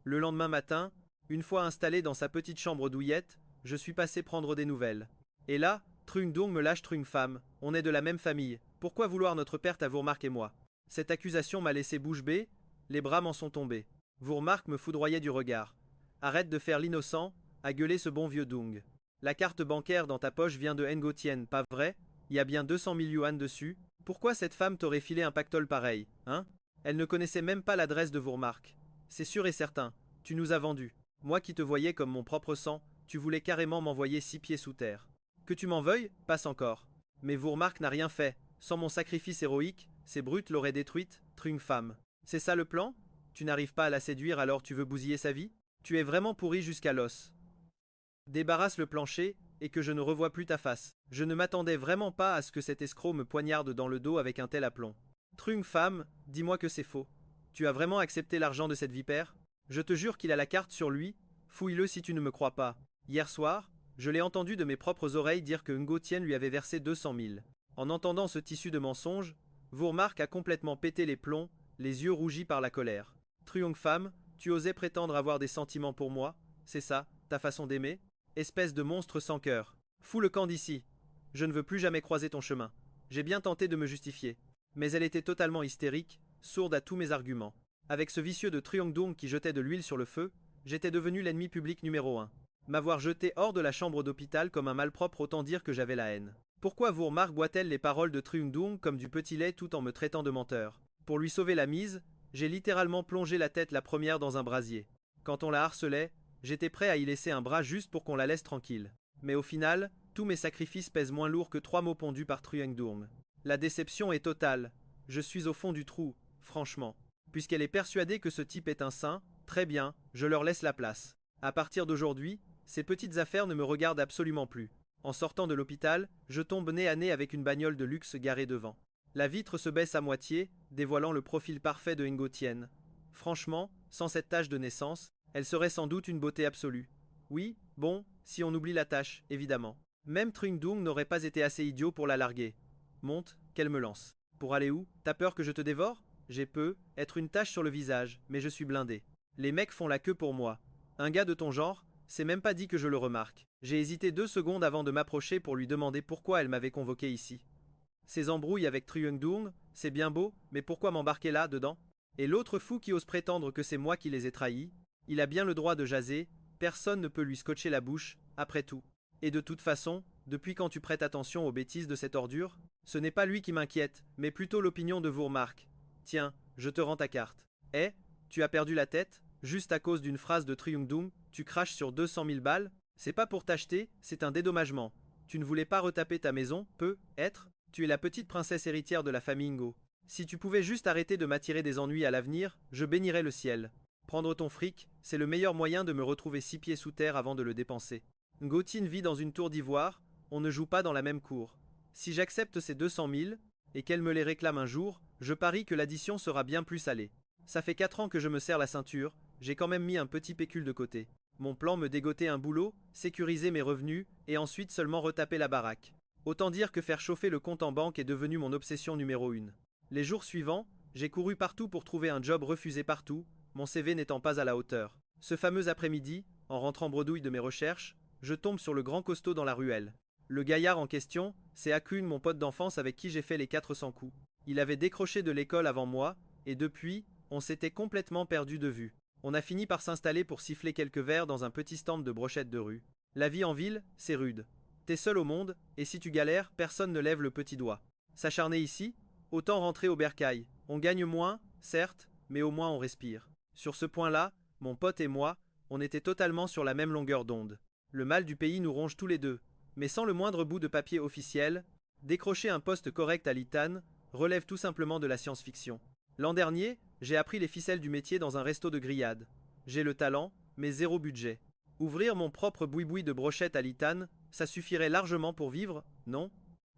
Le lendemain matin, une fois installé dans sa petite chambre douillette, je suis passé prendre des nouvelles. Et là, Trungdung me lâche Trungfam, on est de la même famille, pourquoi vouloir notre perte à Vurmark et moi? Cette accusation m'a laissé bouche bée, les bras m'en sont tombés. Vurmark me foudroyait du regard. Arrête de faire l'innocent, a gueulé ce bon vieux Dung. La carte bancaire dans ta poche vient de Ngotien, pas vrai? Il y a bien 200 000 yuan dessus. Pourquoi cette femme t'aurait filé un pactole pareil, hein? Elle ne connaissait même pas l'adresse de Vurmark. C'est sûr et certain, tu nous as vendus. Moi qui te voyais comme mon propre sang, tu voulais carrément m'envoyer 6 pieds sous terre. Que tu m'en veuilles, passe encore. Mais Vurmark n'a rien fait. Sans mon sacrifice héroïque, ces brutes l'auraient détruite, Trungfam. C'est ça le plan? Tu n'arrives pas à la séduire alors tu veux bousiller sa vie? Tu es vraiment pourri jusqu'à l'os. Débarrasse le plancher, et que je ne revoie plus ta face. Je ne m'attendais vraiment pas à ce que cet escroc me poignarde dans le dos avec un tel aplomb. Trung femme, dis-moi que c'est faux. Tu as vraiment accepté l'argent de cette vipère? Je te jure qu'il a la carte sur lui, fouille-le si tu ne me crois pas. Hier soir, je l'ai entendu de mes propres oreilles dire que Ngo Tien lui avait versé 200 000. En entendant ce tissu de mensonges, Vourmark a complètement pété les plombs, les yeux rougis par la colère. Truong femme, tu osais prétendre avoir des sentiments pour moi, c'est ça, ta façon d'aimer? Espèce de monstre sans cœur. Fous le camp d'ici. Je ne veux plus jamais croiser ton chemin. J'ai bien tenté de me justifier. Mais elle était totalement hystérique, sourde à tous mes arguments. Avec ce vicieux de Truong-Dung qui jetait de l'huile sur le feu, j'étais devenu l'ennemi public numéro 1. M'avoir jeté hors de la chambre d'hôpital comme un malpropre, autant dire que j'avais la haine. Pourquoi Vourmark boit-elle les paroles de Truong-Dung comme du petit lait tout en me traitant de menteur? Pour lui sauver la mise, j'ai littéralement plongé la tête la première dans un brasier. Quand on la harcelait, j'étais prêt à y laisser un bras juste pour qu'on la laisse tranquille. Mais au final, tous mes sacrifices pèsent moins lourd que 3 mots pondus par Truong-Dung. La déception est totale. Je suis au fond du trou, franchement. Puisqu'elle est persuadée que ce type est un saint, très bien, je leur laisse la place. À partir d'aujourd'hui, ces petites affaires ne me regardent absolument plus. En sortant de l'hôpital, je tombe nez à nez avec une bagnole de luxe garée devant. La vitre se baisse à moitié, dévoilant le profil parfait de Ngo Tien. Franchement, sans cette tache de naissance, elle serait sans doute une beauté absolue. Oui, bon, si on oublie la tache, évidemment. Même Truong-Dung n'aurait pas été assez idiot pour la larguer. Monte, qu'elle me lance. Pour aller où? T'as peur que je te dévore? J'ai peu, être une tache sur le visage, mais je suis blindé. Les mecs font la queue pour moi. Un gars de ton genre, c'est même pas dit que je le remarque. J'ai hésité 2 secondes avant de m'approcher pour lui demander pourquoi elle m'avait convoqué ici. Ces embrouilles avec Truong-Dung, c'est bien beau, mais pourquoi m'embarquer là, dedans? Et l'autre fou qui ose prétendre que c'est moi qui les ai trahis, il a bien le droit de jaser, personne ne peut lui scotcher la bouche, après tout. Et de toute façon, depuis quand tu prêtes attention aux bêtises de cette ordure? Ce n'est pas lui qui m'inquiète, mais plutôt l'opinion de Vourmark. Tiens, je te rends ta carte. Eh, tu as perdu la tête? Juste à cause d'une phrase de Truong-Dung, tu craches sur 200 000 balles? C'est pas pour t'acheter, c'est un dédommagement. Tu ne voulais pas retaper ta maison, peut-être? Tu es la petite princesse héritière de la famille Ngo. Si tu pouvais juste arrêter de m'attirer des ennuis à l'avenir, je bénirais le ciel. Prendre ton fric, c'est le meilleur moyen de me retrouver 6 pieds sous terre avant de le dépenser. Ngo Tien vit dans une tour d'ivoire, on ne joue pas dans la même cour. Si j'accepte ces 200 000, et qu'elle me les réclame un jour, je parie que l'addition sera bien plus salée. Ça fait 4 ans que je me serre la ceinture, j'ai quand même mis un petit pécule de côté. Mon plan me dégoter un boulot, sécuriser mes revenus, et ensuite seulement retaper la baraque. Autant dire que faire chauffer le compte en banque est devenu mon obsession numéro 1. Les jours suivants, j'ai couru partout pour trouver un job refusé partout, mon CV n'étant pas à la hauteur. Ce fameux après-midi, en rentrant bredouille de mes recherches, je tombe sur le grand costaud dans la ruelle. Le gaillard en question, c'est Akun, mon pote d'enfance avec qui j'ai fait les 400 coups. Il avait décroché de l'école avant moi, et depuis, on s'était complètement perdu de vue. On a fini par s'installer pour siffler quelques verres dans un petit stand de brochettes de rue. La vie en ville, c'est rude. T'es seul au monde, et si tu galères, personne ne lève le petit doigt. S'acharner ici? Autant rentrer au bercail. On gagne moins, certes, mais au moins on respire. Sur ce point-là, mon pote et moi, on était totalement sur la même longueur d'onde. Le mal du pays nous ronge tous les deux, mais sans le moindre bout de papier officiel, décrocher un poste correct à l'ITAN relève tout simplement de la science-fiction. L'an dernier, j'ai appris les ficelles du métier dans un resto de grillade. J'ai le talent, mais zéro budget. Ouvrir mon propre boui-boui de brochette à l'ITAN, ça suffirait largement pour vivre, non?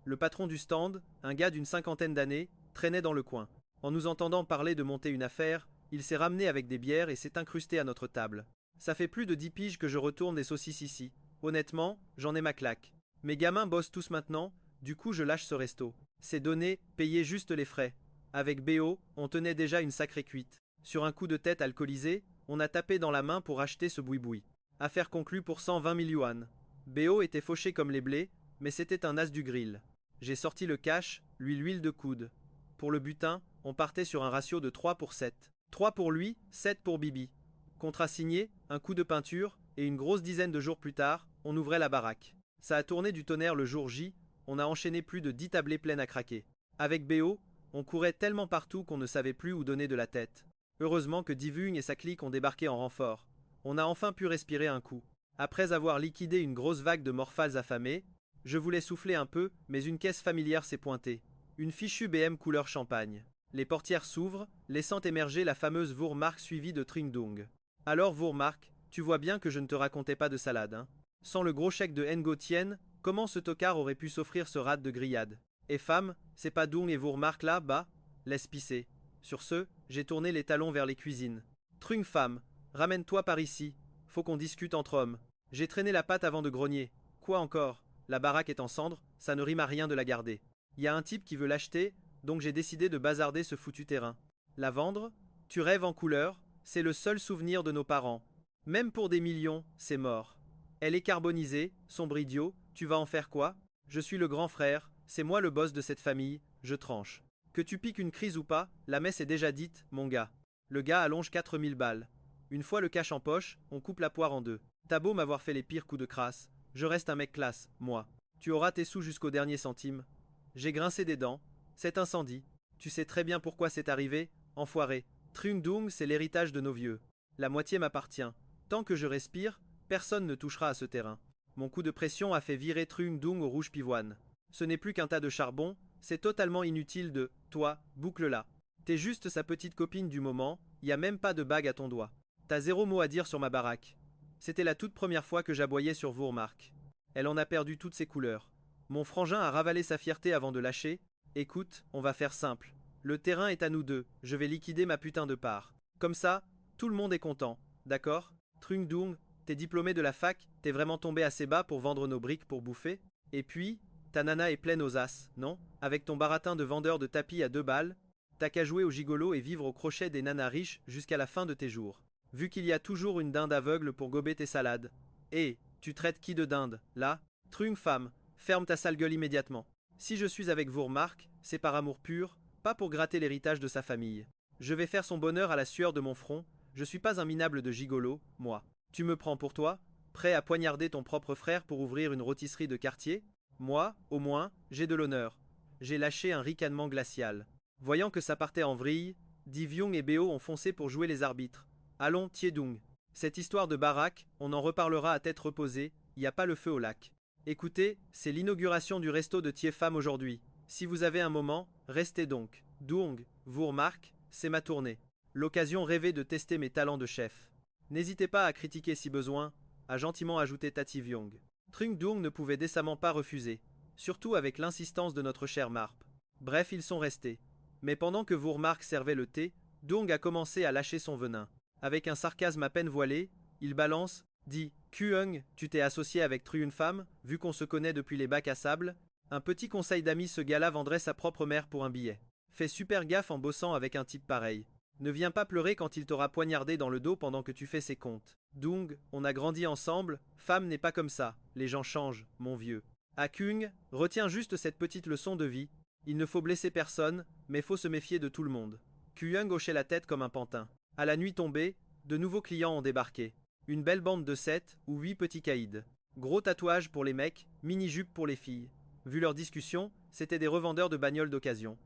Le patron du stand, un gars d'une 50aine d'années, traînait dans le coin. En nous entendant parler de monter une affaire, il s'est ramené avec des bières et s'est incrusté à notre table. Ça fait plus de 10 piges que je retourne des saucisses ici. Honnêtement, j'en ai ma claque. Mes gamins bossent tous maintenant, du coup je lâche ce resto. C'est donné, payez juste les frais. Avec BO, on tenait déjà une sacrée cuite. Sur un coup de tête alcoolisé, on a tapé dans la main pour acheter ce boui-boui. Affaire conclue pour 120 000 yuan. BO était fauché comme les blés, mais c'était un as du grill. J'ai sorti le cash, lui l'huile de coude. Pour le butin, on partait sur un ratio de 3 pour 7. 3 pour lui, 7 pour Bibi. Contrat signé, un coup de peinture, et une grosse dizaine de jours plus tard, on ouvrait la baraque. Ça a tourné du tonnerre le jour J, on a enchaîné plus de 10 tablées pleines à craquer. Avec BO, on courait tellement partout qu'on ne savait plus où donner de la tête. Heureusement que Divugne et sa clique ont débarqué en renfort. On a enfin pu respirer un coup. Après avoir liquidé une grosse vague de morphales affamés, je voulais souffler un peu, mais une caisse familière s'est pointée. Une fichue BM couleur champagne. Les portières s'ouvrent, laissant émerger la fameuse Vourmark suivie de Truong-Dung. Alors Vourmark, tu vois bien que je ne te racontais pas de salade, hein? Sans le gros chèque de Ngotien, comment ce tocard aurait pu s'offrir ce rade de grillade? Et femme, c'est pas Dung et vous remarque là, bah? Laisse pisser. Sur ce, j'ai tourné les talons vers les cuisines. Trung femme, ramène-toi par ici. Faut qu'on discute entre hommes. J'ai traîné la patte avant de grogner. Quoi encore? La baraque est en cendres, ça ne rime à rien de la garder. Y a un type qui veut l'acheter, donc j'ai décidé de bazarder ce foutu terrain. La vendre? Tu rêves en couleur, c'est le seul souvenir de nos parents. Même pour des millions, c'est mort. Elle est carbonisée, sombre idiot, tu vas en faire quoi? Je suis le grand frère, c'est moi le boss de cette famille, je tranche. Que tu piques une crise ou pas, la messe est déjà dite, mon gars. Le gars allonge 4000 balles. Une fois le cash en poche, on coupe la poire en deux. T'as beau m'avoir fait les pires coups de crasse, je reste un mec classe, moi. Tu auras tes sous jusqu'au dernier centime. J'ai grincé des dents. Cet incendie. Tu sais très bien pourquoi c'est arrivé, enfoiré. Trung Dung, c'est l'héritage de nos vieux. La moitié m'appartient. Tant que je respire, personne ne touchera à ce terrain. Mon coup de pression a fait virer Trung Dung au rouge pivoine. Ce n'est plus qu'un tas de charbon, c'est totalement inutile de toi, boucle-la. T'es juste sa petite copine du moment, y a même pas de bague à ton doigt. T'as zéro mot à dire sur ma baraque. C'était la toute première fois que j'aboyais sur Vourmark. Elle en a perdu toutes ses couleurs. Mon frangin a ravalé sa fierté avant de lâcher. Écoute, on va faire simple. Le terrain est à nous deux, je vais liquider ma putain de part. Comme ça, tout le monde est content, d'accord? Trung Dung, t'es diplômé de la fac, t'es vraiment tombé assez bas pour vendre nos briques pour bouffer? Et puis, ta nana est pleine aux as, non? Avec ton baratin de vendeur de tapis à 2 balles, t'as qu'à jouer au gigolo et vivre au crochet des nanas riches jusqu'à la fin de tes jours. Vu qu'il y a toujours une dinde aveugle pour gober tes salades. Et, tu traites qui de dinde, là? Trung femme, ferme ta sale gueule immédiatement. Si je suis avec Vourmark, c'est par amour pur, pas pour gratter l'héritage de sa famille. Je vais faire son bonheur à la sueur de mon front, je suis pas un minable de gigolo, moi. Tu me prends pour toi? Prêt à poignarder ton propre frère pour ouvrir une rôtisserie de quartier? Moi, au moins, j'ai de l'honneur. J'ai lâché un ricanement glacial. Voyant que ça partait en vrille, Divyung et Béo ont foncé pour jouer les arbitres. Allons, Tiedung. Cette histoire de baraque, on en reparlera à tête reposée, y a pas le feu au lac. Écoutez, c'est l'inauguration du resto de Tiefam aujourd'hui. Si vous avez un moment, restez donc. Dung, Vourmark, c'est ma tournée. L'occasion rêvée de tester mes talents de chef. N'hésitez pas à critiquer si besoin, a gentiment ajouté Tati Vyong. Trung Dung ne pouvait décemment pas refuser, surtout avec l'insistance de notre cher Marp. Bref, ils sont restés. Mais pendant que Vourmark servait le thé, Dung a commencé à lâcher son venin. Avec un sarcasme à peine voilé, il balance, dit Kuung, tu t'es associé avec Truun femme, vu qu'on se connaît depuis les bacs à sable. Un petit conseil d'amis, ce gars-là vendrait sa propre mère pour un billet. Fais super gaffe en bossant avec un type pareil. Ne viens pas pleurer quand il t'aura poignardé dans le dos pendant que tu fais ses comptes. Dung, on a grandi ensemble, femme n'est pas comme ça, les gens changent, mon vieux. À Kuung, retiens juste cette petite leçon de vie. Il ne faut blesser personne, mais faut se méfier de tout le monde. Kuung hochait la tête comme un pantin. À la nuit tombée, de nouveaux clients ont débarqué. Une belle bande de 7 ou 8 petits caïds. Gros tatouages pour les mecs, mini-jupes pour les filles. Vu leur discussion, c'était des revendeurs de bagnoles d'occasion.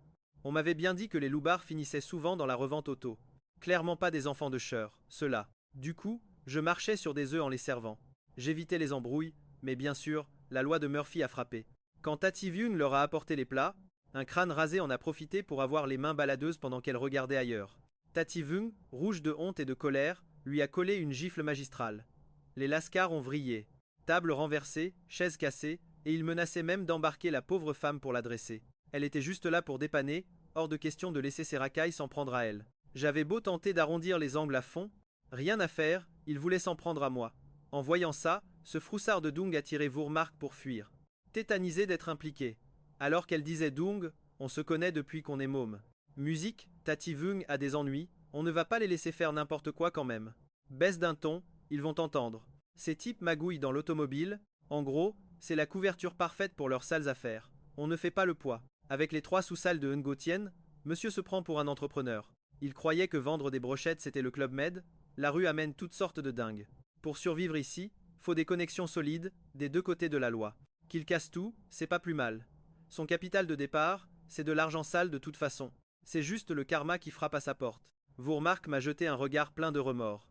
On m'avait bien dit que les loupards finissaient souvent dans la revente auto. Clairement pas des enfants de chœur, ceux-là. Du coup, je marchais sur des œufs en les servant. J'évitais les embrouilles, mais bien sûr, la loi de Murphy a frappé. Quand Tati Vyun leur a apporté les plats, un crâne rasé en a profité pour avoir les mains baladeuses pendant qu'elle regardait ailleurs. Tati Vyun, rouge de honte et de colère, lui a collé une gifle magistrale. Les lascars ont vrillé. Table renversée, chaise cassée, et il menaçait même d'embarquer la pauvre femme pour la dresser. Elle était juste là pour dépanner, hors de question de laisser ses racailles s'en prendre à elle. J'avais beau tenter d'arrondir les angles à fond, rien à faire, il voulait s'en prendre à moi. En voyant ça, ce froussard de Dung a tiré Vourmark pour fuir. Tétanisé d'être impliqué. Alors qu'elle disait Dung, on se connaît depuis qu'on est môme. Musique, Tati Vyung a des ennuis, on ne va pas les laisser faire n'importe quoi quand même. Baisse d'un ton, ils vont entendre. Ces types magouillent dans l'automobile, en gros, c'est la couverture parfaite pour leurs sales affaires. On ne fait pas le poids. Avec les 3 sous-salles de Ngotien, monsieur se prend pour un entrepreneur. Il croyait que vendre des brochettes c'était le Club Med, la rue amène toutes sortes de dingues. Pour survivre ici, faut des connexions solides, des deux côtés de la loi. Qu'il casse tout, c'est pas plus mal. Son capital de départ, c'est de l'argent sale de toute façon. C'est juste le karma qui frappe à sa porte. Vourmark m'a jeté un regard plein de remords.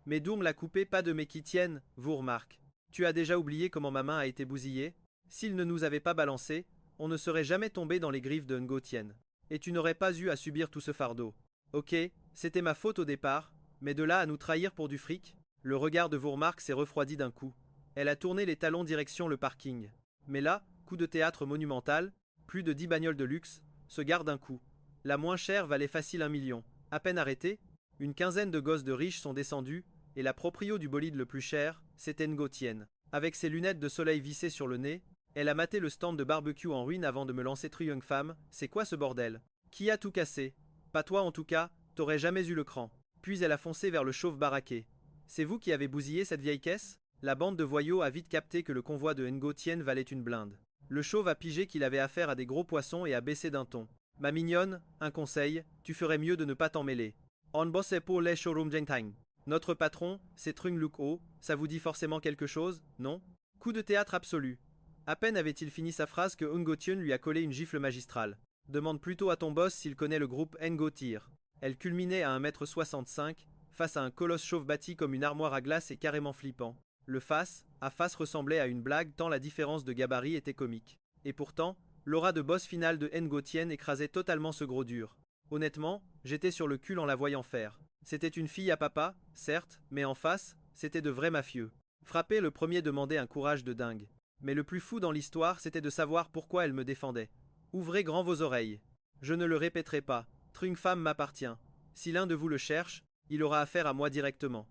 Mais Doum l'a coupé, pas de mais qui tiennent, Vourmark. Tu as déjà oublié comment ma main a été bousillée? S'il ne nous avait pas balancé, on ne serait jamais tombé dans les griffes de Ngotien. Et tu n'aurais pas eu à subir tout ce fardeau. Ok, c'était ma faute au départ, mais de là à nous trahir pour du fric? Le regard de Vourmark s'est refroidi d'un coup. Elle a tourné les talons direction le parking. Mais là, coup de théâtre monumental, plus de 10 bagnoles de luxe, se gardent un coup. La moins chère valait facile 1 million. À peine arrêtée, une quinzaine de gosses de riches sont descendus, et la proprio du bolide le plus cher, c'était Ngo Tien. Avec ses lunettes de soleil vissées sur le nez, elle a maté le stand de barbecue en ruine avant de me lancer Young Femme. C'est quoi ce bordel? Qui a tout cassé? Pas toi en tout cas, t'aurais jamais eu le cran. Puis elle a foncé vers le chauve baraqué. C'est vous qui avez bousillé cette vieille caisse? La bande de voyous a vite capté que le convoi de Ngo Tien valait une blinde. Le chauve a pigé qu'il avait affaire à des gros poissons et a baissé d'un ton. Ma mignonne, un conseil, tu ferais mieux de ne pas t'en mêler. On bosse pour les showroom Jengtang. Notre patron, c'est Trung Luk Ho, ça vous dit forcément quelque chose, non? Coup de théâtre absolu. À peine avait-il fini sa phrase que Ngo Tien lui a collé une gifle magistrale. Demande plutôt à ton boss s'il connaît le groupe Ngo Tir. Elle culminait à 1,65 m, face à un colosse chauve bâti comme une armoire à glace et carrément flippant. Le face à face ressemblait à une blague tant la différence de gabarit était comique. Et pourtant, l'aura de boss finale de Ngo Tien écrasait totalement ce gros dur. Honnêtement, j'étais sur le cul en la voyant faire. C'était une fille à papa, certes, mais en face, c'était de vrais mafieux. Frapper le premier demandait un courage de dingue. Mais le plus fou dans l'histoire, c'était de savoir pourquoi elle me défendait. Ouvrez grand vos oreilles. Je ne le répéterai pas. Trung Femme m'appartient. Si l'un de vous le cherche, il aura affaire à moi directement.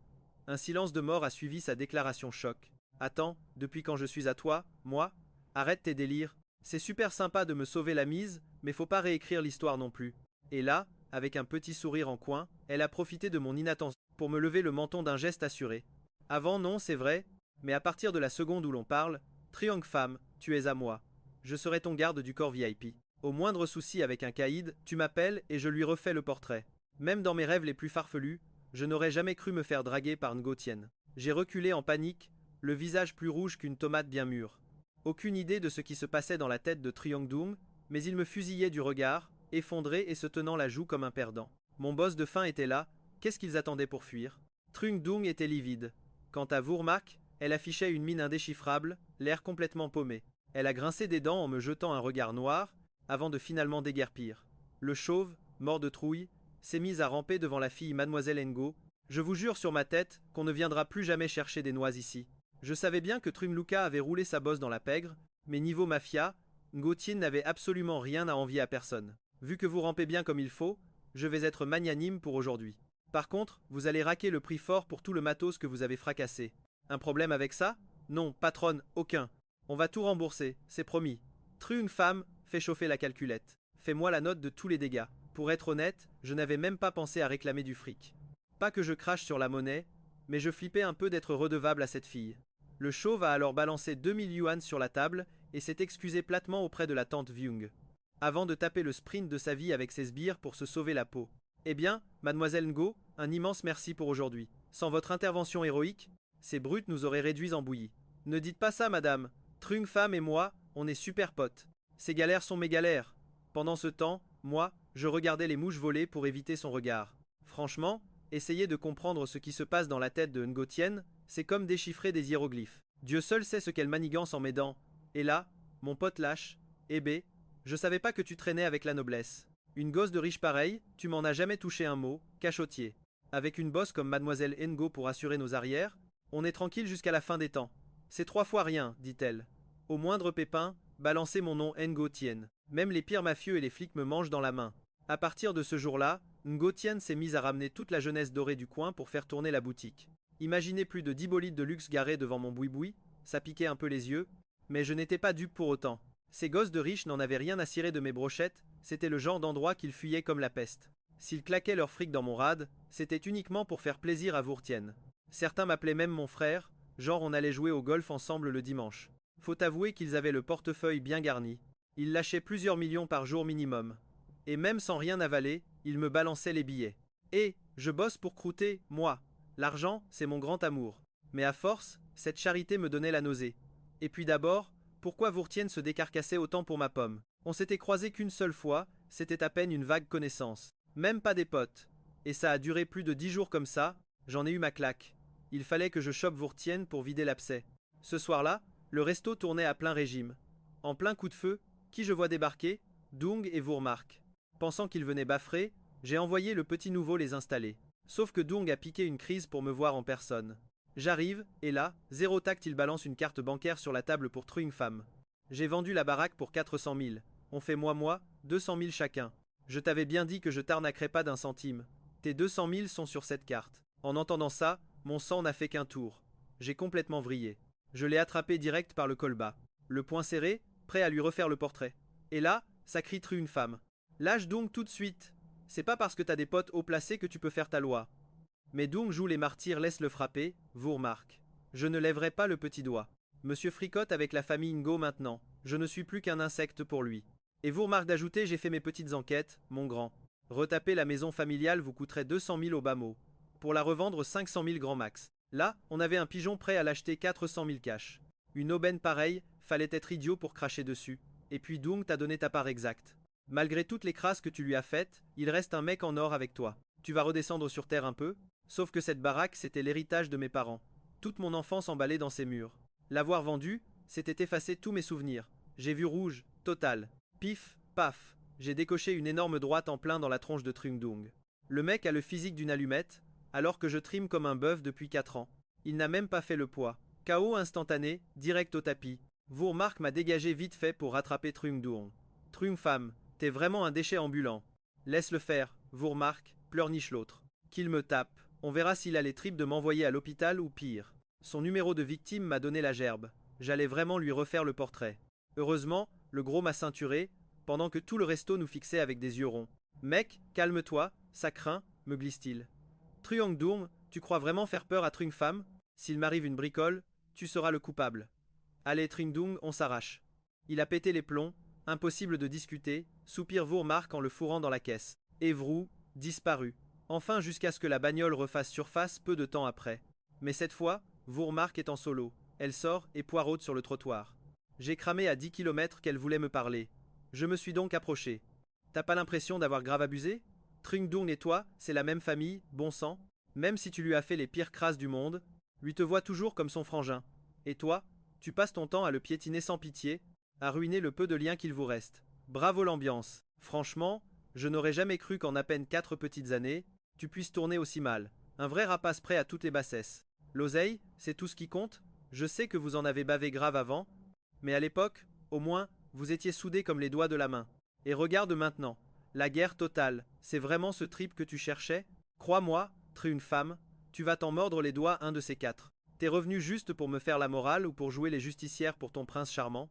Un silence de mort a suivi sa déclaration choc. Attends, depuis quand je suis à toi, moi? Arrête tes délires. C'est super sympa de me sauver la mise, mais faut pas réécrire l'histoire non plus. Et là, avec un petit sourire en coin, elle a profité de mon inattention pour me lever le menton d'un geste assuré. Avant non, c'est vrai, mais à partir de la seconde où l'on parle, Triangle Femme, tu es à moi. Je serai ton garde du corps VIP. Au moindre souci avec un caïd, tu m'appelles et je lui refais le portrait. Même dans mes rêves les plus farfelus, je n'aurais jamais cru me faire draguer par Ngo Tien. J'ai reculé en panique, le visage plus rouge qu'une tomate bien mûre. Aucune idée de ce qui se passait dans la tête de Triang Dung, mais il me fusillait du regard, effondré et se tenant la joue comme un perdant. Mon boss de fin était là, qu'est-ce qu'ils attendaient pour fuir? Trung Dung était livide. Quant à Wourmak, elle affichait une mine indéchiffrable, l'air complètement paumé. Elle a grincé des dents en me jetant un regard noir, avant de finalement déguerpir. Le chauve, mort de trouille, s'est mis à ramper devant la fille Mademoiselle Ngo. Je vous jure sur ma tête qu'on ne viendra plus jamais chercher des noix ici. Je savais bien que Trumluka avait roulé sa bosse dans la pègre, mais niveau mafia, Ngo Tien n'avait absolument rien à envier à personne. Vu que vous rampez bien comme il faut, je vais être magnanime pour aujourd'hui. Par contre, vous allez raquer le prix fort pour tout le matos que vous avez fracassé. Un problème avec ça? Non, patronne, aucun. On va tout rembourser, c'est promis. Trung Femme, fais chauffer la calculette. Fais-moi la note de tous les dégâts. Pour être honnête, je n'avais même pas pensé à réclamer du fric. Pas que je crache sur la monnaie, mais je flippais un peu d'être redevable à cette fille. Le chauve a alors balancé 2000 yuan sur la table et s'est excusé platement auprès de la tante Vyung. Avant de taper le sprint de sa vie avec ses sbires pour se sauver la peau. Eh bien, mademoiselle Ngo, un immense merci pour aujourd'hui. Sans votre intervention héroïque, ces brutes nous auraient réduits en bouillie. Ne dites pas ça, madame. Trung Femme et moi, on est super potes. Ces galères sont mes galères. Pendant ce temps, moi, je regardais les mouches voler pour éviter son regard. Franchement, essayer de comprendre ce qui se passe dans la tête de Ngo Tien, c'est comme déchiffrer des hiéroglyphes. Dieu seul sait ce qu'elle manigance en m'aidant. Et là, mon pote lâche, eh bé, je savais pas que tu traînais avec la noblesse. Une gosse de riche pareille, tu m'en as jamais touché un mot, cachotier. Avec une bosse comme mademoiselle Ngo pour assurer nos arrières, on est tranquille jusqu'à la fin des temps. C'est 3 fois rien, dit-elle. Au moindre pépin, balancez mon nom Ngo Tien. Même les pires mafieux et les flics me mangent dans la main. À partir de ce jour-là, Ngo Tien s'est mise à ramener toute la jeunesse dorée du coin pour faire tourner la boutique. Imaginez plus de 10 bolides de luxe garés devant mon boui-boui, ça piquait un peu les yeux, mais je n'étais pas dupe pour autant. Ces gosses de riches n'en avaient rien à cirer de mes brochettes, c'était le genre d'endroit qu'ils fuyaient comme la peste. S'ils claquaient leur fric dans mon rad, c'était uniquement pour faire plaisir à Wourtien. Certains m'appelaient même mon frère, genre on allait jouer au golf ensemble le dimanche. Faut avouer qu'ils avaient le portefeuille bien garni. Ils lâchaient plusieurs millions par jour minimum. Et même sans rien avaler, ils me balançaient les billets. Et, je bosse pour croûter, moi. L'argent, c'est mon grand amour. Mais à force, cette charité me donnait la nausée. Et puis d'abord, pourquoi Wourtien se décarcassait autant pour ma pomme? On s'était croisés qu'une seule fois, c'était à peine une vague connaissance. Même pas des potes. Et ça a duré plus de 10 jours comme ça, j'en ai eu ma claque. Il fallait que je chope Wourtien pour vider l'abcès. Ce soir-là, le resto tournait à plein régime. En plein coup de feu, qui je vois débarquer? Dung et Wourmak. Pensant qu'ils venaient baffrer, j'ai envoyé le petit nouveau les installer. Sauf que Dung a piqué une crise pour me voir en personne. J'arrive, et là, zéro tact, il balance une carte bancaire sur la table pour Truing Femme. J'ai vendu la baraque pour 400 000. On fait moi, 200 000 chacun. Je t'avais bien dit que je t'arnaquerais pas d'un centime. Tes 200 000 sont sur cette carte. En entendant ça, mon sang n'a fait qu'un tour. J'ai complètement vrillé. Je l'ai attrapé direct par le col bas. Le poing serré, prêt à lui refaire le portrait. Et là, ça crie Truing Femme. Lâche donc tout de suite. C'est pas parce que t'as des potes haut placés que tu peux faire ta loi. Mais Dung joue les martyrs, laisse le frapper, vous remarque. Je ne lèverai pas le petit doigt. Monsieur fricote avec la famille Ngo maintenant. Je ne suis plus qu'un insecte pour lui. Et vous remarque d'ajouter, j'ai fait mes petites enquêtes, mon grand. Retaper la maison familiale vous coûterait 200 000 au bas mot. Pour la revendre 500 000 grand max. Là, on avait un pigeon prêt à l'acheter 400 000 cash. Une aubaine pareille, fallait être idiot pour cracher dessus. Et puis Dung t'a donné ta part exacte. Malgré toutes les crasses que tu lui as faites, il reste un mec en or avec toi. Tu vas redescendre sur terre un peu? Sauf que cette baraque, c'était l'héritage de mes parents. Toute mon enfance emballée dans ces murs. L'avoir vendue, c'était effacer tous mes souvenirs. J'ai vu rouge, total. Pif, paf, j'ai décoché une énorme droite en plein dans la tronche de Truong Dung. Le mec a le physique d'une allumette, alors que je trime comme un bœuf depuis 4 ans. Il n'a même pas fait le poids. KO instantané, direct au tapis. Vourmark m'a dégagé vite fait pour rattraper Truong Dung. Truong Femme, t'es vraiment un déchet ambulant. Laisse-le faire, Vourmark, pleurniche l'autre. Qu'il me tape. On verra s'il a les tripes de m'envoyer à l'hôpital ou pire. Son numéro de victime m'a donné la gerbe. J'allais vraiment lui refaire le portrait. Heureusement, le gros m'a ceinturé, pendant que tout le resto nous fixait avec des yeux ronds. Mec, calme-toi, ça craint, me glisse-t-il. Truong Dung, tu crois vraiment faire peur à Truong Femme? S'il m'arrive une bricole, tu seras le coupable. Allez Truong Dung, on s'arrache. Il a pété les plombs, impossible de discuter, soupire Vourmark en le fourrant dans la caisse. Et Vrou, disparu. Enfin jusqu'à ce que la bagnole refasse surface peu de temps après. Mais cette fois, Vourmark est en solo. Elle sort et poireaute sur le trottoir. J'ai cramé à 10 km qu'elle voulait me parler. Je me suis donc approché. T'as pas l'impression d'avoir grave abusé? Truong Dung et toi, c'est la même famille, bon sang. Même si tu lui as fait les pires crasses du monde, lui te voit toujours comme son frangin. Et toi, tu passes ton temps à le piétiner sans pitié, à ruiner le peu de liens qu'il vous reste. Bravo l'ambiance. Franchement, je n'aurais jamais cru qu'en à peine 4 petites années, tu puisses tourner aussi mal. Un vrai rapace prêt à toutes les bassesses. L'oseille, c'est tout ce qui compte? Je sais que vous en avez bavé grave avant, mais à l'époque, au moins, vous étiez soudés comme les doigts de la main. Et regarde maintenant, la guerre totale, c'est vraiment ce trip que tu cherchais? Crois-moi, Truong Femme, tu vas t'en mordre les doigts un de ces 4. T'es revenu juste pour me faire la morale ou pour jouer les justicières pour ton prince charmant?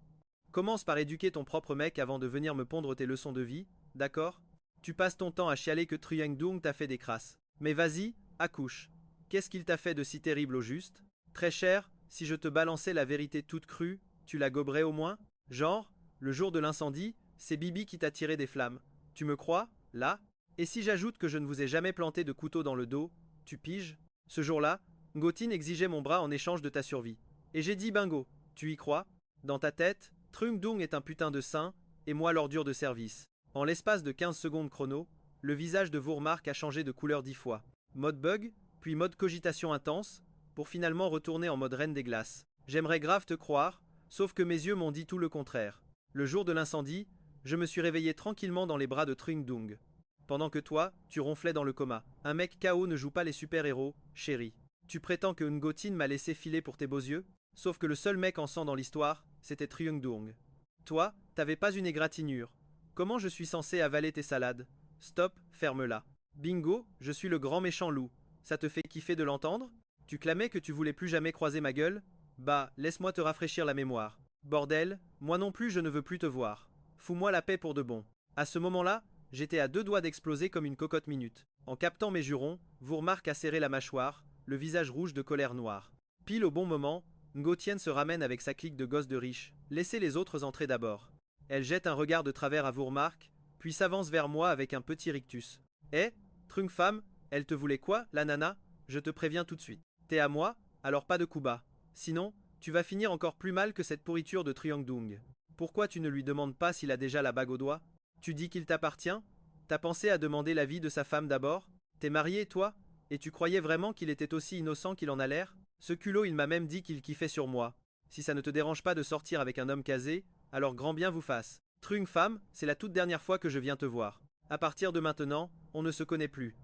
Commence par éduquer ton propre mec avant de venir me pondre tes leçons de vie, d'accord? Tu passes ton temps à chialer que Truong Dung t'a fait des crasses. Mais vas-y, accouche. Qu'est-ce qu'il t'a fait de si terrible au juste? Très cher, si je te balançais la vérité toute crue, tu la goberais au moins? Genre, le jour de l'incendie, c'est Bibi qui t'a tiré des flammes. Tu me crois, là? Et si j'ajoute que je ne vous ai jamais planté de couteau dans le dos, tu piges? Ce jour-là, Ngotine exigeait mon bras en échange de ta survie. Et j'ai dit bingo, tu y crois? Dans ta tête, Truong Dung est un putain de saint, et moi l'ordure de service. En l'espace de 15 secondes chrono, le visage de Vourmark a changé de couleur 10 fois. Mode bug, puis mode cogitation intense, pour finalement retourner en mode reine des glaces. J'aimerais grave te croire, sauf que mes yeux m'ont dit tout le contraire. Le jour de l'incendie, je me suis réveillé tranquillement dans les bras de Truong Dung. Pendant que toi, tu ronflais dans le coma. Un mec KO ne joue pas les super-héros, chérie. Tu prétends que Ngotine m'a laissé filer pour tes beaux yeux? Sauf que le seul mec en sang dans l'histoire, c'était Truong Dung. Toi, t'avais pas une égratignure. Comment je suis censé avaler tes salades? Stop, ferme-la. Bingo, je suis le grand méchant loup. Ça te fait kiffer de l'entendre? Tu clamais que tu voulais plus jamais croiser ma gueule? Bah, laisse-moi te rafraîchir la mémoire. Bordel, moi non plus je ne veux plus te voir. Fous-moi la paix pour de bon. À ce moment-là, j'étais à 2 doigts d'exploser comme une cocotte minute. En captant mes jurons, Vourmark a serré la mâchoire, le visage rouge de colère noire. Pile au bon moment, Ngotien se ramène avec sa clique de gosses de riches. Laissez les autres entrer d'abord. Elle jette un regard de travers à Vourmark, puis s'avance vers moi avec un petit rictus. Eh, Truong Femme, elle te voulait quoi, la nana? Je te préviens tout de suite. T'es à moi, alors pas de coup bas. Sinon, tu vas finir encore plus mal que cette pourriture de Truong Dung. Pourquoi tu ne lui demandes pas s'il a déjà la bague au doigt? Tu dis qu'il t'appartient? T'as pensé à demander l'avis de sa femme d'abord? T'es marié, toi? Et tu croyais vraiment qu'il était aussi innocent qu'il en a l'air? Ce culot, il m'a même dit qu'il kiffait sur moi. Si ça ne te dérange pas de sortir avec un homme casé, alors grand bien vous fasse. Truong Femme, c'est la toute dernière fois que je viens te voir. À partir de maintenant, on ne se connaît plus.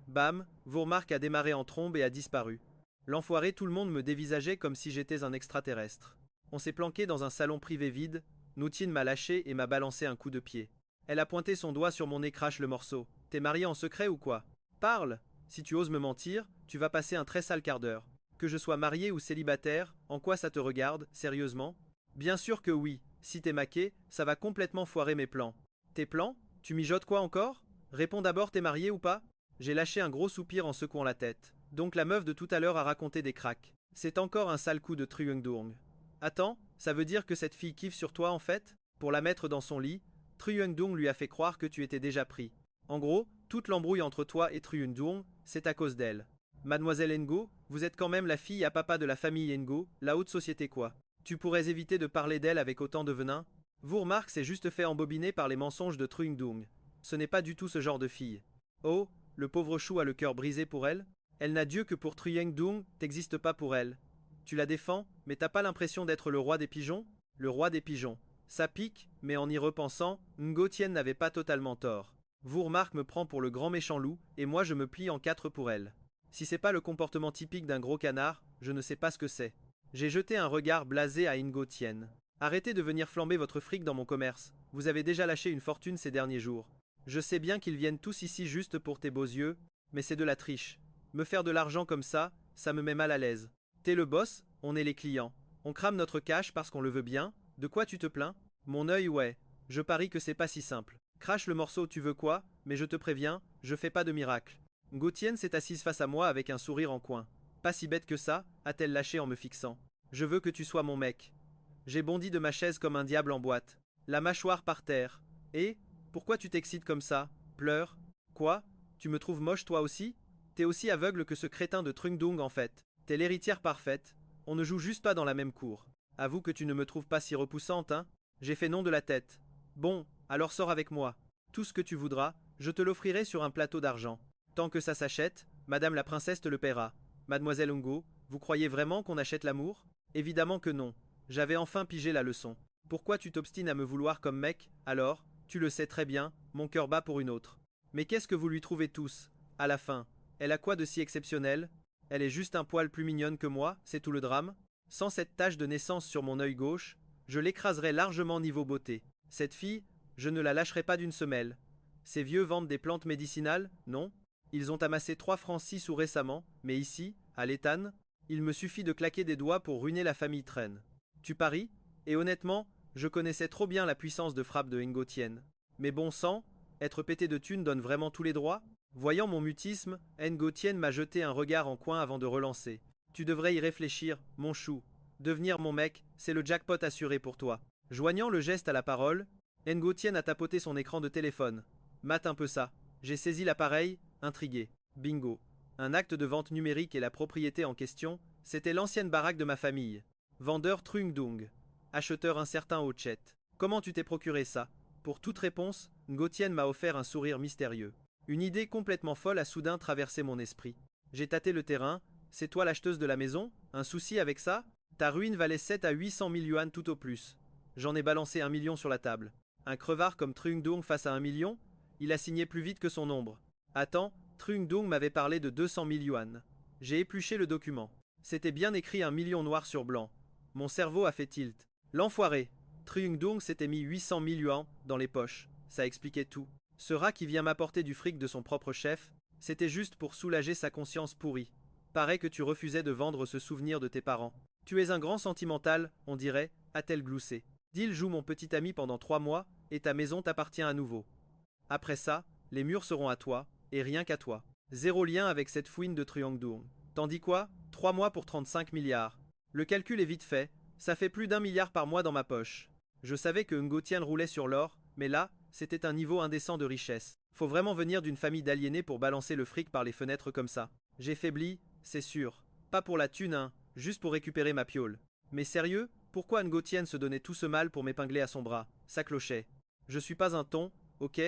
Bam, Vourmark a démarré en trombe et a disparu. L'enfoiré, tout le monde me dévisageait comme si j'étais un extraterrestre. On s'est planqué dans un salon privé vide, Noutine m'a lâché et m'a balancé un coup de pied. Elle a pointé son doigt sur mon nez, crache le morceau. T'es marié en secret ou quoi? Parle! Si tu oses me mentir, tu vas passer un très sale quart d'heure. Que je sois marié ou célibataire, en quoi ça te regarde, sérieusement? Bien sûr que oui, si t'es maqué, ça va complètement foirer mes plans. Tes plans? Tu mijotes quoi encore? Réponds d'abord, t'es marié ou pas? J'ai lâché un gros soupir en secouant la tête. Donc la meuf de tout à l'heure a raconté des cracks. C'est encore un sale coup de Truong. Attends, ça veut dire que cette fille kiffe sur toi en fait? Pour la mettre dans son lit, Truong lui a fait croire que tu étais déjà pris. En gros, toute l'embrouille entre toi et Truong, c'est à cause d'elle. Mademoiselle Ngo, vous êtes quand même la fille à papa de la famille Ngo, la haute société quoi. Tu pourrais éviter de parler d'elle avec autant de venin? Vous remarque, c'est juste fait embobiner par les mensonges de Truong. Ce n'est pas du tout ce genre de fille. Oh, le pauvre chou a le cœur brisé pour elle? Elle n'a Dieu que pour Truong, t'existes pas pour elle. Tu la défends, mais t'as pas l'impression d'être le roi des pigeons? Le roi des pigeons. Ça pique, mais en y repensant, Ngo Tien n'avait pas totalement tort. Vous remarque me prend pour le grand méchant loup, et moi je me plie en quatre pour elle. Si c'est pas le comportement typique d'un gros canard, je ne sais pas ce que c'est. J'ai jeté un regard blasé à Ngo Tien. Arrêtez de venir flamber votre fric dans mon commerce. Vous avez déjà lâché une fortune ces derniers jours. Je sais bien qu'ils viennent tous ici juste pour tes beaux yeux, mais c'est de la triche. Me faire de l'argent comme ça me met mal à l'aise. T'es le boss, on est les clients. On crame notre cash parce qu'on le veut bien. De quoi tu te plains? Mon œil, ouais. Je parie que c'est pas si simple. Crache le morceau, tu veux quoi? Mais je te préviens, je fais pas de miracle. Gautienne s'est assise face à moi avec un sourire en coin. Pas si bête que ça, a-t-elle lâché en me fixant. Je veux que tu sois mon mec. J'ai bondi de ma chaise comme un diable en boîte. La mâchoire par terre. Et pourquoi tu t'excites comme ça? Pleure? Quoi? Tu me trouves moche toi aussi? T'es aussi aveugle que ce crétin de Trungdung en fait. T'es l'héritière parfaite. On ne joue juste pas dans la même cour. Avoue que tu ne me trouves pas si repoussante, hein? J'ai fait non de la tête. Bon, alors sors avec moi. Tout ce que tu voudras, je te l'offrirai sur un plateau d'argent. Tant que ça s'achète, Madame la princesse te le paiera. Mademoiselle Ungo, vous croyez vraiment qu'on achète l'amour? Évidemment que non. J'avais enfin pigé la leçon. Pourquoi tu t'obstines à me vouloir comme mec, alors? Tu le sais très bien, mon cœur bat pour une autre. Mais qu'est-ce que vous lui trouvez tous? À la fin, elle a quoi de si exceptionnel? Elle est juste un poil plus mignonne que moi, c'est tout le drame. Sans cette tache de naissance sur mon œil gauche, je l'écraserais largement niveau beauté. Cette fille, je ne la lâcherai pas d'une semelle. Ces vieux vendent des plantes médicinales, non? Ils ont amassé 3 francs 6 sous récemment, mais ici, à l'Étane, il me suffit de claquer des doigts pour ruiner la famille Tren. Tu paries? Et honnêtement, je connaissais trop bien la puissance de frappe de Ngo Tien. Mais bon sang, être pété de thunes donne vraiment tous les droits? Voyant mon mutisme, Ngo Tien m'a jeté un regard en coin avant de relancer. Tu devrais y réfléchir, mon chou. Devenir mon mec, c'est le jackpot assuré pour toi. Joignant le geste à la parole, Ngo Tien a tapoté son écran de téléphone. Mate un peu ça. J'ai saisi l'appareil, intrigué. Bingo. Un acte de vente numérique et la propriété en question, c'était l'ancienne baraque de ma famille. Vendeur Trungdung. Acheteur incertain au Chet. Comment tu t'es procuré ça? Pour toute réponse, Ngo Tien m'a offert un sourire mystérieux. Une idée complètement folle a soudain traversé mon esprit. J'ai tâté le terrain. C'est toi l'acheteuse de la maison? Un souci avec ça? Ta ruine valait 7 à 800 000 yuan tout au plus. J'en ai balancé 1 million sur la table. Un crevard comme Trungdung face à 1 million? Il a signé plus vite que son ombre. Attends, Trungdung m'avait parlé de 200 000 yuan. J'ai épluché le document. C'était bien écrit 1 million noir sur blanc. Mon cerveau a fait tilt. L'enfoiré. Trungdung s'était mis 800 000 yuan dans les poches. Ça expliquait tout. Ce rat qui vient m'apporter du fric de son propre chef, c'était juste pour soulager sa conscience pourrie. Paraît que tu refusais de vendre ce souvenir de tes parents. Tu es un grand sentimental, on dirait, a-t-elle gloussé. Deal joue mon petit ami pendant 3 mois, et ta maison t'appartient à nouveau. Après ça, les murs seront à toi, et rien qu'à toi. Zéro lien avec cette fouine de Trungdung. Tandis quoi? 3 mois pour 35 milliards. Le calcul est vite fait, ça fait plus d'1 milliard par mois dans ma poche. Je savais que Ngo Tien roulait sur l'or, mais là, c'était un niveau indécent de richesse. Faut vraiment venir d'une famille d'aliénés pour balancer le fric par les fenêtres comme ça. J'ai faibli, c'est sûr. Pas pour la thune, hein, juste pour récupérer ma piole. Mais sérieux, pourquoi Ngo Tien se donnait tout ce mal pour m'épingler à son bras? Ça clochait. Je suis pas un thon, ok,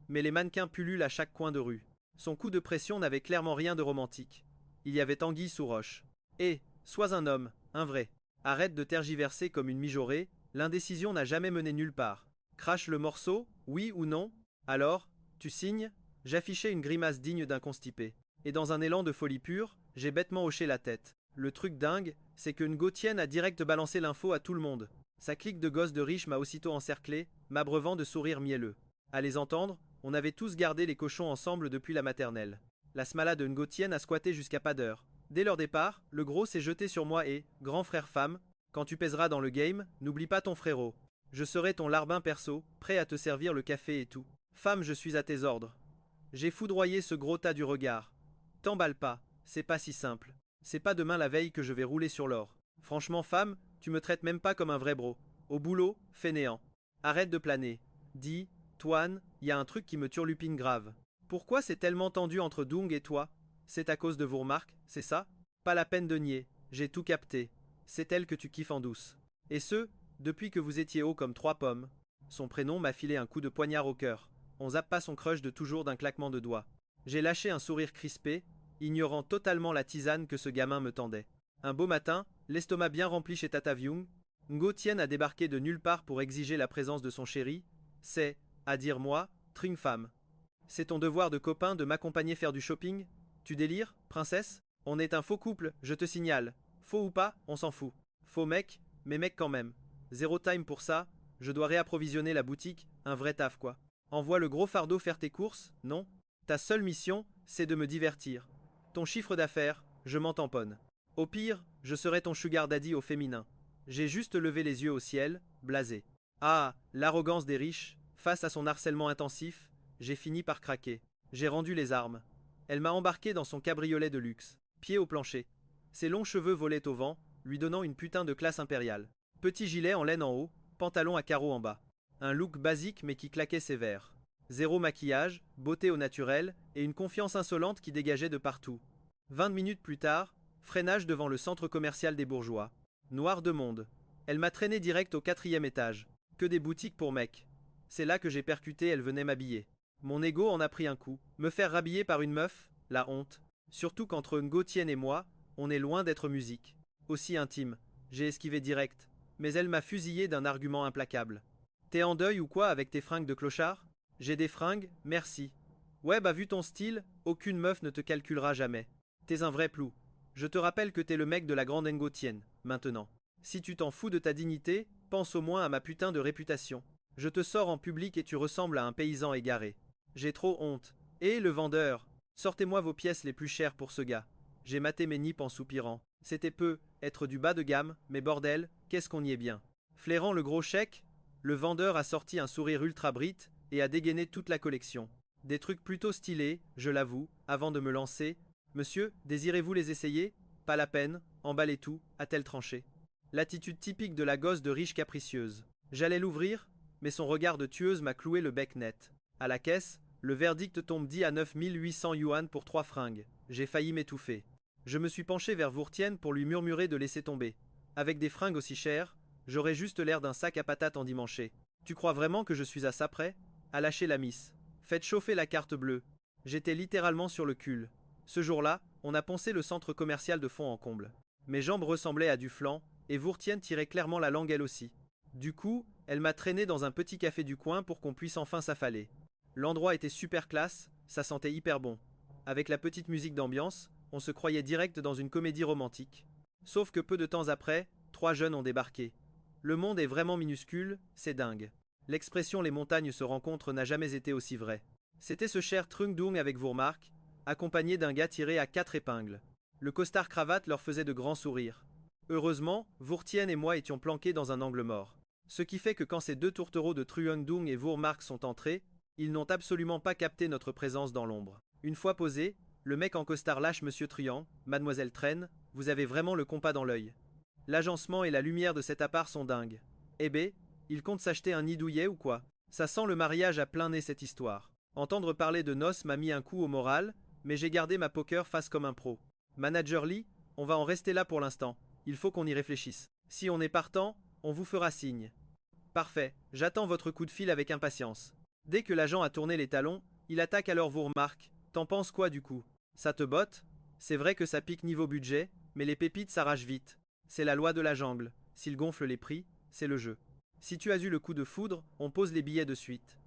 mais les mannequins pullulent à chaque coin de rue. Son coup de pression n'avait clairement rien de romantique. Il y avait anguille sous roche. Eh, sois un homme, un vrai. Arrête de tergiverser comme une mijaurée, l'indécision n'a jamais mené nulle part. Crache le morceau, oui ou non? Alors, tu signes? J'affichais une grimace digne d'un constipé. Et dans un élan de folie pure, j'ai bêtement hoché la tête. Le truc dingue, c'est que Ngotienne a direct balancé l'info à tout le monde. Sa clique de gosses de riches m'a aussitôt encerclé, m'abreuvant de sourires mielleux. À les entendre, on avait tous gardé les cochons ensemble depuis la maternelle. La smala de Ngotienne a squatté jusqu'à pas d'heure. Dès leur départ, le gros s'est jeté sur moi et, grand frère femme, quand tu pèseras dans le game, n'oublie pas ton frérot. Je serai ton larbin perso, prêt à te servir le café et tout. Femme, je suis à tes ordres. J'ai foudroyé ce gros tas du regard. T'emballe pas, c'est pas si simple. C'est pas demain la veille que je vais rouler sur l'or. Franchement, femme, tu me traites même pas comme un vrai bro. Au boulot, fainéant. Arrête de planer. Dis, Toine, y a un truc qui me turlupine grave. Pourquoi c'est tellement tendu entre Dung et toi? C'est à cause de vos remarques, c'est ça? Pas la peine de nier, j'ai tout capté. C'est elle que tu kiffes en douce. Et ce, depuis que vous étiez haut comme 3 pommes. Son prénom m'a filé un coup de poignard au cœur. On zappe pas son crush de toujours d'un claquement de doigts. J'ai lâché un sourire crispé, ignorant totalement la tisane que ce gamin me tendait. Un beau matin, l'estomac bien rempli chez Tata Vyung, Ngo Tien a débarqué de nulle part pour exiger la présence de son chéri. C'est, à dire moi, Trung femme. C'est ton devoir de copain de m'accompagner faire du shopping? Tu délires, princesse? On est un faux couple, je te signale. Faux ou pas, on s'en fout. Faux mec, mais mec quand même. Zéro time pour ça, je dois réapprovisionner la boutique, un vrai taf quoi. Envoie le gros fardeau faire tes courses, non? Ta seule mission, c'est de me divertir. Ton chiffre d'affaires, je m'en tamponne. Au pire, je serai ton sugar daddy au féminin. J'ai juste levé les yeux au ciel, blasé. Ah, l'arrogance des riches, face à son harcèlement intensif, j'ai fini par craquer. J'ai rendu les armes. Elle m'a embarqué dans son cabriolet de luxe, pied au plancher. Ses longs cheveux volaient au vent, lui donnant une putain de classe impériale. Petit gilet en laine en haut, pantalon à carreaux en bas. Un look basique mais qui claquait sévère. Zéro maquillage, beauté au naturel et une confiance insolente qui dégageait de partout. 20 minutes plus tard, freinage devant le centre commercial des bourgeois. Noir de monde. Elle m'a traîné direct au 4e étage. Que des boutiques pour mecs. C'est là que j'ai percuté, elle venait m'habiller. Mon ego en a pris un coup. Me faire rhabiller par une meuf, la honte. Surtout qu'entre Ngo Tien et moi, on est loin d'être musique. Aussi intime. J'ai esquivé direct. Mais elle m'a fusillé d'un argument implacable. T'es en deuil ou quoi avec tes fringues de clochard? J'ai des fringues, merci. Ouais bah vu ton style, aucune meuf ne te calculera jamais. T'es un vrai plou. Je te rappelle que t'es le mec de la grande Ngo Tien, maintenant. Si tu t'en fous de ta dignité, pense au moins à ma putain de réputation. Je te sors en public et tu ressembles à un paysan égaré. J'ai trop honte. Et le vendeur, sortez-moi vos pièces les plus chères pour ce gars. J'ai maté mes nippes en soupirant. C'était peu, être du bas de gamme, mais bordel, qu'est-ce qu'on y est bien. Flairant le gros chèque, le vendeur a sorti un sourire ultra brit et a dégainé toute la collection. Des trucs plutôt stylés, je l'avoue, avant de me lancer. Monsieur, désirez-vous les essayer? Pas la peine, emballez tout, a-t-elle tranché. L'attitude typique de la gosse de riche capricieuse. J'allais l'ouvrir, mais son regard de tueuse m'a cloué le bec net. À la caisse, le verdict tombe dit à 9800 yuan pour 3 fringues. J'ai failli m'étouffer. Je me suis penché vers Vourtienne pour lui murmurer de laisser tomber. Avec des fringues aussi chères, j'aurais juste l'air d'un sac à patates endimanché. Tu crois vraiment que je suis à ça près? À lâcher la miss. Faites chauffer la carte bleue. J'étais littéralement sur le cul. Ce jour-là, on a poncé le centre commercial de fond en comble. Mes jambes ressemblaient à du flan, et Vourtienne tirait clairement la langue elle aussi. Du coup, elle m'a traîné dans un petit café du coin pour qu'on puisse enfin s'affaler. L'endroit était super classe, ça sentait hyper bon. Avec la petite musique d'ambiance, on se croyait direct dans une comédie romantique. Sauf que peu de temps après, 3 jeunes ont débarqué. Le monde est vraiment minuscule, c'est dingue. L'expression les montagnes se rencontrent n'a jamais été aussi vraie. C'était ce cher Trung Dung avec Vourmark, accompagné d'un gars tiré à 4 épingles. Le costard cravate leur faisait de grands sourires. Heureusement, Vourtienne et moi étions planqués dans un angle mort. Ce qui fait que quand ces 2 tourtereaux de Truong Dung et Vourmark sont entrés, ils n'ont absolument pas capté notre présence dans l'ombre. Une fois posé, le mec en costard lâche Monsieur Truand, Mademoiselle Traîne, vous avez vraiment le compas dans l'œil. L'agencement et la lumière de cet appart sont dingues. Eh bé, il compte s'acheter un nid douillet ou quoi? Ça sent le mariage à plein nez cette histoire. Entendre parler de noces m'a mis un coup au moral, mais j'ai gardé ma poker face comme un pro. Manager Lee, on va en rester là pour l'instant. Il faut qu'on y réfléchisse. Si on est partant, on vous fera signe. Parfait, j'attends votre coup de fil avec impatience. Dès que l'agent a tourné les talons, il attaque alors vos remarques. T'en penses quoi du coup? Ça te botte? C'est vrai que ça pique niveau budget, mais les pépites s'arrachent vite. C'est la loi de la jungle. S'il gonfle les prix, c'est le jeu. Si tu as eu le coup de foudre, on pose les billets de suite.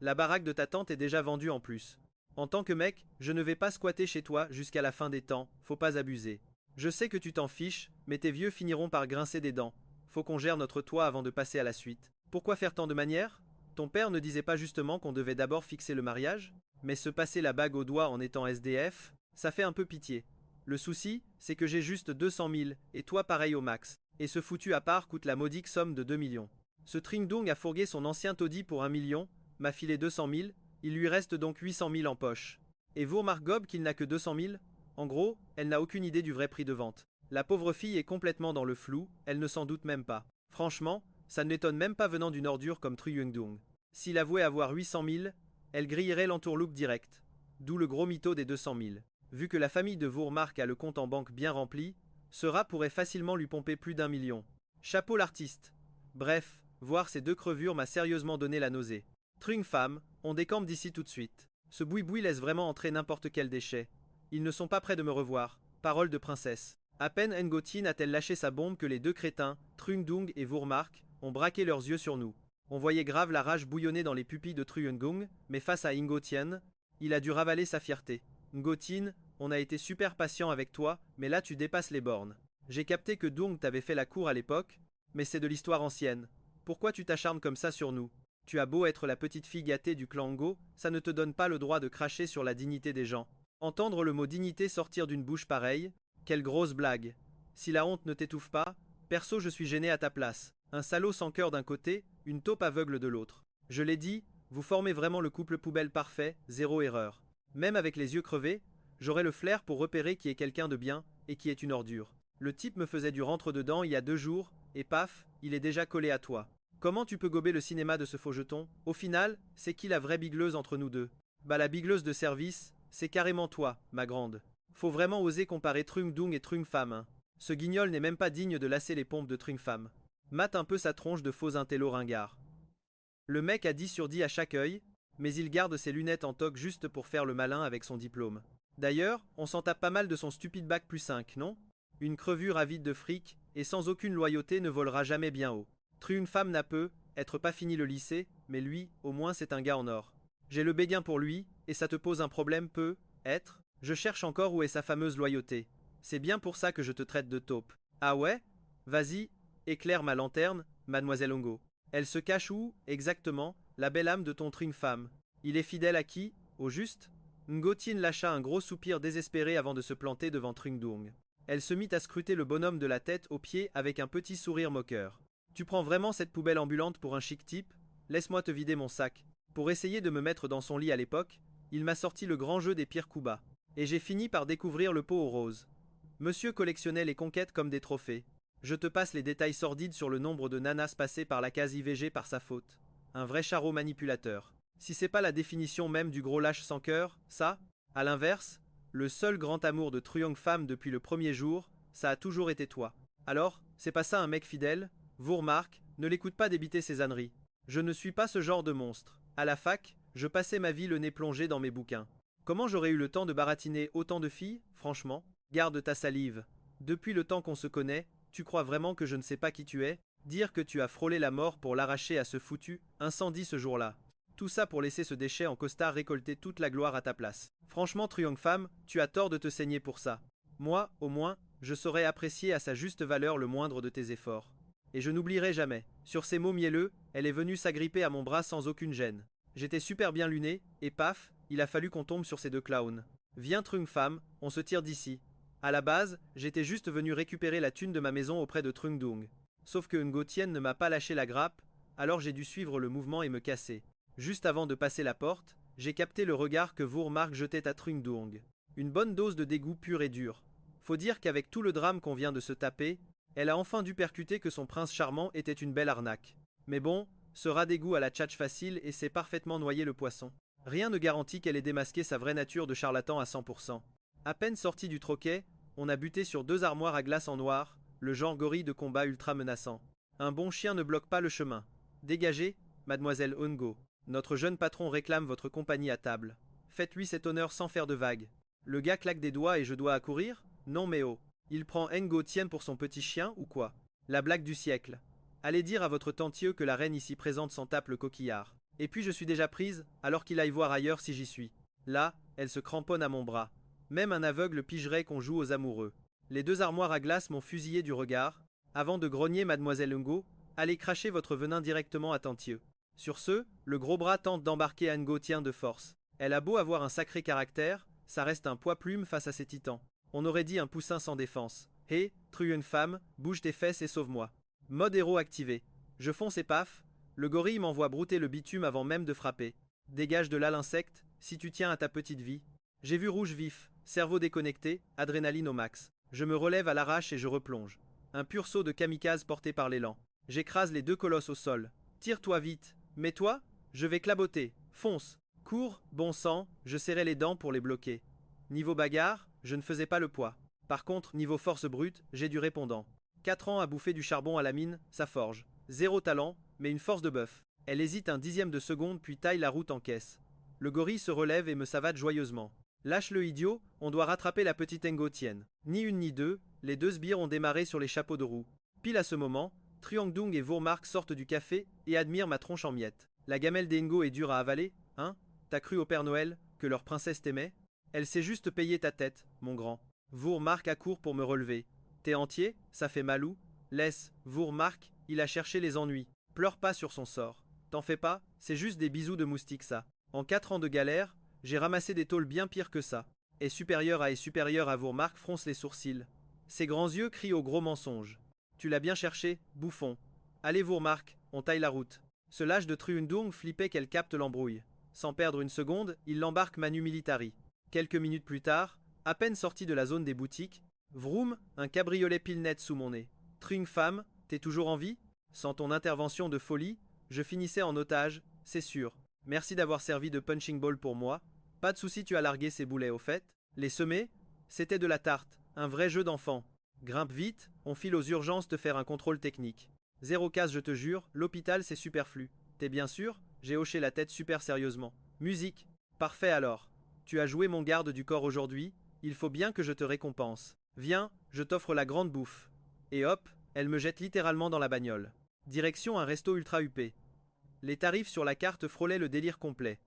La baraque de ta tante est déjà vendue en plus. En tant que mec, je ne vais pas squatter chez toi jusqu'à la fin des temps, faut pas abuser. Je sais que tu t'en fiches, mais tes vieux finiront par grincer des dents. Faut qu'on gère notre toit avant de passer à la suite. Pourquoi faire tant de manières? Ton père ne disait pas justement qu'on devait d'abord fixer le mariage? Mais se passer la bague au doigt en étant SDF, ça fait un peu pitié. Le souci, c'est que j'ai juste 200 000, et toi pareil au max. Et ce foutu appart coûte la modique somme de 2 millions. Ce Tring-Dong a fourgué son ancien taudis pour 1 million, m'a filé 200 000, il lui reste donc 800 000 en poche. Et vous remarque Gob qu'il n'a que 200 000? En gros, elle n'a aucune idée du vrai prix de vente. La pauvre fille est complètement dans le flou, elle ne s'en doute même pas. Franchement, ça ne l'étonne même pas venant d'une ordure comme Tru-Yung-Dong. S'il avouait avoir 800 000, elle grillerait l'entourloupe direct. D'où le gros mytho des 200 000. Vu que la famille de Vourmark a le compte en banque bien rempli, ce rat pourrait facilement lui pomper plus d'1 million. Chapeau l'artiste. Bref, voir ces deux crevures m'a sérieusement donné la nausée. Trung femme, on décampe d'ici tout de suite. Ce boui-boui laisse vraiment entrer n'importe quel déchet. Ils ne sont pas prêts de me revoir. Parole de princesse. À peine Ngotin a-t-elle lâché sa bombe que les deux crétins, Trung-Dung et Vourmark, ont braqué leurs yeux sur nous. On voyait grave la rage bouillonner dans les pupilles de Truyengung, mais face à Ingotien, il a dû ravaler sa fierté. Ngotin, on a été super patient avec toi, mais là tu dépasses les bornes. J'ai capté que Dung t'avait fait la cour à l'époque, mais c'est de l'histoire ancienne. Pourquoi tu t'acharnes comme ça sur nous? Tu as beau être la petite fille gâtée du clan Ngo, ça ne te donne pas le droit de cracher sur la dignité des gens. Entendre le mot dignité sortir d'une bouche pareille, quelle grosse blague. Si la honte ne t'étouffe pas, perso je suis gêné à ta place. Un salaud sans cœur d'un côté, une taupe aveugle de l'autre. Je l'ai dit, vous formez vraiment le couple poubelle parfait, zéro erreur. Même avec les yeux crevés, j'aurai le flair pour repérer qui est quelqu'un de bien et qui est une ordure. Le type me faisait du rentre-dedans il y a 2 jours, et paf, il est déjà collé à toi. Comment tu peux gober le cinéma de ce faux jeton? Au final, c'est qui la vraie bigleuse entre nous deux? Bah la bigleuse de service, c'est carrément toi, ma grande. Faut vraiment oser comparer Trung-Dung et Trung-Femme, hein. Ce guignol n'est même pas digne de lasser les pompes de Trung-Femme. Mate un peu sa tronche de faux intello ringard. Le mec a 10 sur 10 à chaque œil, mais il garde ses lunettes en toque juste pour faire le malin avec son diplôme. D'ailleurs, on s'en tape pas mal de son stupide bac plus 5, non? Une crevure avide de fric, et sans aucune loyauté ne volera jamais bien haut. Femme n'a peu, être pas fini le lycée, mais lui, au moins c'est un gars en or. J'ai le béguin pour lui, et ça te pose un problème peu, être? Je cherche encore où est sa fameuse loyauté. C'est bien pour ça que je te traite de taupe. Ah ouais? Vas-y, éclaire ma lanterne, mademoiselle Ongo. Elle se cache où, exactement, la belle âme de ton femme? Il est fidèle à qui, au juste? Ngotin lâcha un gros soupir désespéré avant de se planter devant Trung-Dung. Elle se mit à scruter le bonhomme de la tête aux pieds avec un petit sourire moqueur. Tu prends vraiment cette poubelle ambulante pour un chic type? Laisse-moi te vider mon sac. Pour essayer de me mettre dans son lit à l'époque, il m'a sorti le grand jeu des pires coups bas. Et j'ai fini par découvrir le pot aux roses. Monsieur collectionnait les conquêtes comme des trophées. Je te passe les détails sordides sur le nombre de nanas passées par la case IVG par sa faute. Un vrai charreau manipulateur. Si c'est pas la définition même du gros lâche sans cœur, ça, à l'inverse, le seul grand amour de Truong Femme depuis le premier jour, ça a toujours été toi. Alors, c'est pas ça un mec fidèle? Vous remarque, ne l'écoute pas débiter ses âneries. Je ne suis pas ce genre de monstre. À la fac, je passais ma vie le nez plongé dans mes bouquins. Comment j'aurais eu le temps de baratiner autant de filles, franchement? Garde ta salive. Depuis le temps qu'on se connaît, tu crois vraiment que je ne sais pas qui tu es? Dire que tu as frôlé la mort pour l'arracher à ce foutu incendie ce jour-là. Tout ça pour laisser ce déchet en costard récolter toute la gloire à ta place. Franchement, Truong Femme, tu as tort de te saigner pour ça. Moi, au moins, je saurais apprécier à sa juste valeur le moindre de tes efforts. Et je n'oublierai jamais. Sur ces mots mielleux, elle est venue s'agripper à mon bras sans aucune gêne. J'étais super bien luné, et paf, il a fallu qu'on tombe sur ces deux clowns. Viens Trung Femme, on se tire d'ici. À la base, j'étais juste venu récupérer la thune de ma maison auprès de Trung Dung. Sauf que Ngotien ne m'a pas lâché la grappe, alors j'ai dû suivre le mouvement et me casser. Juste avant de passer la porte, j'ai capté le regard que Vourmark jetait à Trung Dung. Une bonne dose de dégoût pur et dur. Faut dire qu'avec tout le drame qu'on vient de se taper, elle a enfin dû percuter que son prince charmant était une belle arnaque. Mais bon, ce rat d'égout à la tchatch facile et sait parfaitement noyer le poisson. Rien ne garantit qu'elle ait démasqué sa vraie nature de charlatan à 100%. À peine sorti du troquet, on a buté sur 2 armoires à glace en noir, le genre gorille de combat ultra menaçant. Un bon chien ne bloque pas le chemin. Dégagez, mademoiselle Ongo. Notre jeune patron réclame votre compagnie à table. Faites-lui cet honneur sans faire de vagues. Le gars claque des doigts et je dois accourir? Non mais oh. Il prend Ngo Tien pour son petit chien ou quoi? La blague du siècle. Allez dire à votre tantieux que la reine ici présente s'en tape le coquillard. Et puis je suis déjà prise, alors qu'il aille voir ailleurs si j'y suis. Là, elle se cramponne à mon bras. Même un aveugle pigerait qu'on joue aux amoureux. Les deux armoires à glace m'ont fusillé du regard, avant de grogner Mademoiselle Ngo, allez cracher votre venin directement à Tantieux. Sur ce, le gros bras tente d'embarquer Ngo tient de force. Elle a beau avoir un sacré caractère, ça reste un poids-plume face à ces titans. On aurait dit un poussin sans défense. Hé, une femme, bouge tes fesses et sauve-moi. Mode héros activé. Je fonce et paf, le gorille m'envoie brouter le bitume avant même de frapper. Dégage de là l'insecte, si tu tiens à ta petite vie. J'ai vu rouge vif, cerveau déconnecté, adrénaline au max. Je me relève à l'arrache et je replonge. Un pur saut de kamikaze porté par l'élan. J'écrase les deux colosses au sol. Tire-toi vite. Mais toi, je vais claboter. Fonce. Cours, bon sang, je serrais les dents pour les bloquer. Niveau bagarre, je ne faisais pas le poids. Par contre, niveau force brute, j'ai du répondant. 4 ans à bouffer du charbon à la mine, ça forge. Zéro talent, mais une force de bœuf. Elle hésite un dixième de seconde puis taille la route en caisse. Le gorille se relève et me savate joyeusement. Lâche le idiot, on doit rattraper la petite Ngo tienne. Ni une ni deux, les deux sbires ont démarré sur les chapeaux de roue. Pile à ce moment, Truangdung et Vourmark sortent du café et admirent ma tronche en miettes. La gamelle d'Engo est dure à avaler, hein? T'as cru au Père Noël que leur princesse t'aimait? Elle sait juste payer ta tête, mon grand. Vourmark accourt pour me relever. T'es entier? Ça fait malou? Laisse, Vourmark, il a cherché les ennuis. Pleure pas sur son sort. T'en fais pas, c'est juste des bisous de moustique ça. En 4 ans de galère, j'ai ramassé des tôles bien pires que ça. Et supérieur à Vourmark fronce les sourcils. Ses grands yeux crient au gros mensonge. Tu l'as bien cherché, bouffon. Allez Vourmark, on taille la route. Ce lâche de Truundung flippait qu'elle capte l'embrouille. Sans perdre une seconde, il l'embarque Manu Militari. Quelques minutes plus tard, à peine sorti de la zone des boutiques, vroom, un cabriolet pile net sous mon nez. Trung femme, t'es toujours en vie? Sans ton intervention de folie, je finissais en otage, c'est sûr. Merci d'avoir servi de punching ball pour moi. Pas de souci, tu as largué ces boulets au fait. Les semer? C'était de la tarte, un vrai jeu d'enfant. Grimpe vite, on file aux urgences te faire un contrôle technique. Zéro casse, je te jure, l'hôpital c'est superflu. T'es bien sûr? J'ai hoché la tête super sérieusement. Musique. Parfait alors. Tu as joué mon garde du corps aujourd'hui, il faut bien que je te récompense. Viens, je t'offre la grande bouffe. Et hop, elle me jette littéralement dans la bagnole. Direction un resto ultra huppé. Les tarifs sur la carte frôlaient le délire complet.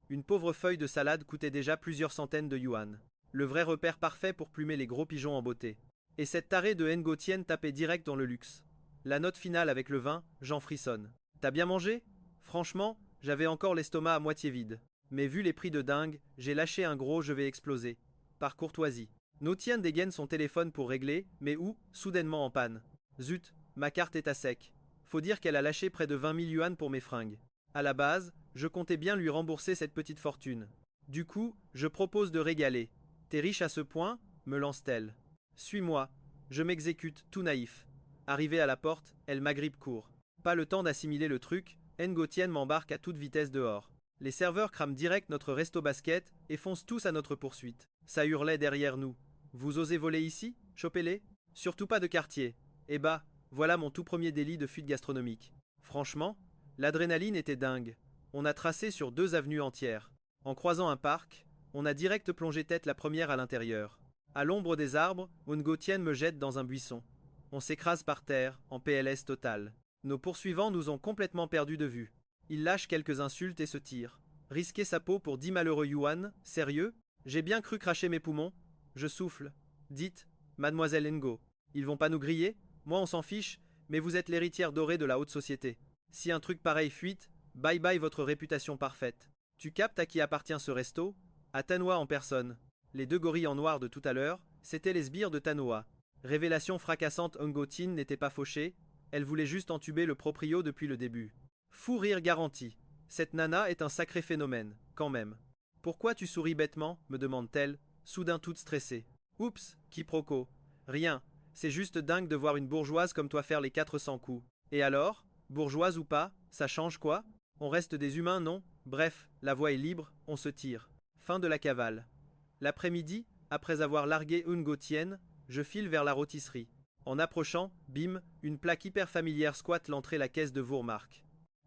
Une pauvre feuille de salade coûtait déjà plusieurs centaines de yuan. Le vrai repère parfait pour plumer les gros pigeons en beauté. Et cette tarée de Ngo Tien tapait direct dans le luxe. La note finale avec le vin, j'en frissonne. T'as bien mangé? Franchement, j'avais encore l'estomac à moitié vide. Mais vu les prix de dingue, j'ai lâché un gros je vais exploser. Par courtoisie. No Tien dégaine son téléphone pour régler, mais où? Soudainement en panne. Zut, ma carte est à sec. Faut dire qu'elle a lâché près de 20 000 yuan pour mes fringues. À la base, je comptais bien lui rembourser cette petite fortune. Du coup, je propose de régaler. T'es riche à ce point? Me lance-t-elle. Suis-moi. Je m'exécute, tout naïf. Arrivée à la porte, elle m'agrippe court. Pas le temps d'assimiler le truc, Ngo Tien m'embarque à toute vitesse dehors. Les serveurs crament direct notre resto basket et foncent tous à notre poursuite. Ça hurlait derrière nous. Vous osez voler ici? Chopez-les? Surtout pas de quartier. Eh bah, voilà mon tout premier délit de fuite gastronomique. Franchement, l'adrénaline était dingue. On a tracé sur 2 avenues entières. En croisant un parc, on a direct plongé tête la première à l'intérieur. À l'ombre des arbres, Ngo Tien me jette dans un buisson. On s'écrase par terre, en PLS total. Nos poursuivants nous ont complètement perdus de vue. Ils lâchent quelques insultes et se tirent. Risquer sa peau pour 10 malheureux yuan, sérieux? J'ai bien cru cracher mes poumons. Je souffle. Dites, mademoiselle Ngo, ils vont pas nous griller? Moi on s'en fiche, mais vous êtes l'héritière dorée de la haute société. Si un truc pareil fuite, bye bye votre réputation parfaite. Tu captes à qui appartient ce resto? À Tanoa en personne. Les 2 gorilles en noir de tout à l'heure, c'étaient les sbires de Tanoa. Révélation fracassante, Ngo Tien n'était pas fauchée, elle voulait juste entuber le proprio depuis le début. Fou rire garanti. Cette nana est un sacré phénomène, quand même. Pourquoi tu souris bêtement? Me demande-t-elle, soudain toute stressée. Oups, quiproquo. Rien, c'est juste dingue de voir une bourgeoise comme toi faire les 400 coups. Et alors? Bourgeoise ou pas, ça change quoi? On reste des humains, non? Bref, la voie est libre, on se tire. Fin de la cavale. L'après-midi, après avoir largué Ngo Tien, je file vers la rôtisserie. En approchant, bim, une plaque hyper familière squatte l'entrée la caisse de Vourmark.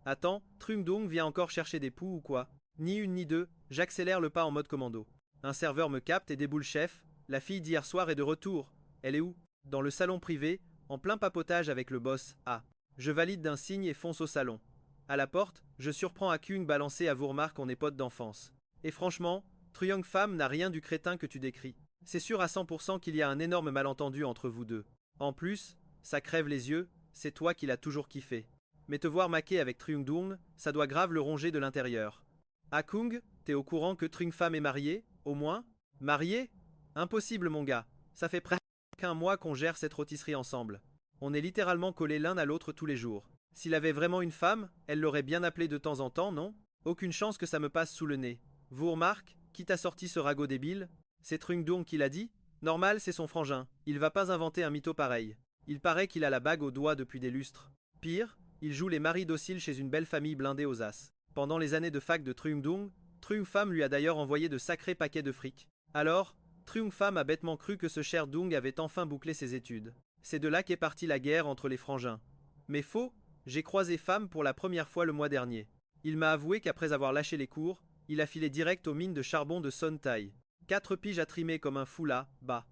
Attends, Truangdung vient encore chercher des poux ou quoi? Ni une ni deux, j'accélère le pas en mode commando. Un serveur me capte et déboule chef, la fille d'hier soir est de retour. Elle est où? Dans le salon privé, en plein papotage avec le boss. Ah. Je valide d'un signe et fonce au salon. À la porte, je surprends Akung balancé à Vourmark en époque d'enfance. Et franchement, Truong femme n'a rien du crétin que tu décris. C'est sûr à 100% qu'il y a un énorme malentendu entre vous deux. En plus, ça crève les yeux, c'est toi qui l'as toujours kiffé. Mais te voir maquer avec Trung-Dung, ça doit grave le ronger de l'intérieur. Akung, t'es au courant que Trung-Fam est mariée, au moins? Mariée? Impossible mon gars, ça fait presque un mois qu'on gère cette rôtisserie ensemble. On est littéralement collés l'un à l'autre tous les jours. S'il avait vraiment une femme, elle l'aurait bien appelé de temps en temps, non? Aucune chance que ça me passe sous le nez. Vous remarquez, qui t'a sorti ce ragot débile? C'est Trung-Dung qui l'a dit? Normal, c'est son frangin. Il va pas inventer un mytho pareil. Il paraît qu'il a la bague au doigt depuis des lustres. Pire, il joue les maris dociles chez une belle famille blindée aux as. Pendant les années de fac de Trung-Dung, Trung-Fam lui a d'ailleurs envoyé de sacrés paquets de fric. Alors, Trung-Fam a bêtement cru que ce cher Dung avait enfin bouclé ses études. C'est de là qu'est partie la guerre entre les frangins. Mais faux, j'ai croisé Fam pour la première fois le mois dernier. Il m'a avoué qu'après avoir lâché les cours, il a filé direct aux mines de charbon de Son Tai. 4 piges à trimer comme un fou là, bas.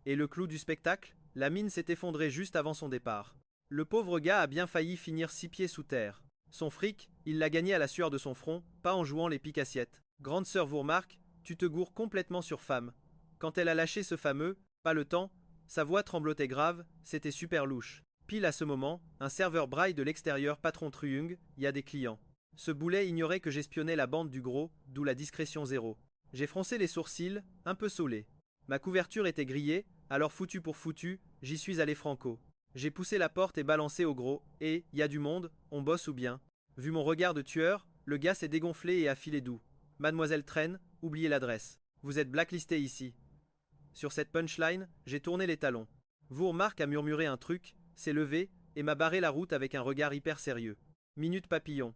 Et le clou du spectacle? La mine s'est effondrée juste avant son départ. Le pauvre gars a bien failli finir 6 pieds sous terre. Son fric, il l'a gagné à la sueur de son front, pas en jouant les piques-assiettes. Grande sœur vous remarque, tu te gourres complètement sur Fam. Quand elle a lâché ce fameux, pas le temps, sa voix tremblotait grave, c'était super louche. Pile à ce moment, un serveur braille de l'extérieur, patron Trung, y a des clients. Ce boulet ignorait que j'espionnais la bande du gros, d'où la discrétion zéro. J'ai froncé les sourcils, un peu saoulé. Ma couverture était grillée, alors foutu pour foutu, j'y suis allé franco. J'ai poussé la porte et balancé au gros, et, y a du monde, on bosse ou bien. Vu mon regard de tueur, le gars s'est dégonflé et a filé doux. Mademoiselle Traîne, oubliez l'adresse. Vous êtes blacklisté ici. Sur cette punchline, j'ai tourné les talons. Vourmark a murmuré un truc, s'est levé, et m'a barré la route avec un regard hyper sérieux. Minute papillon.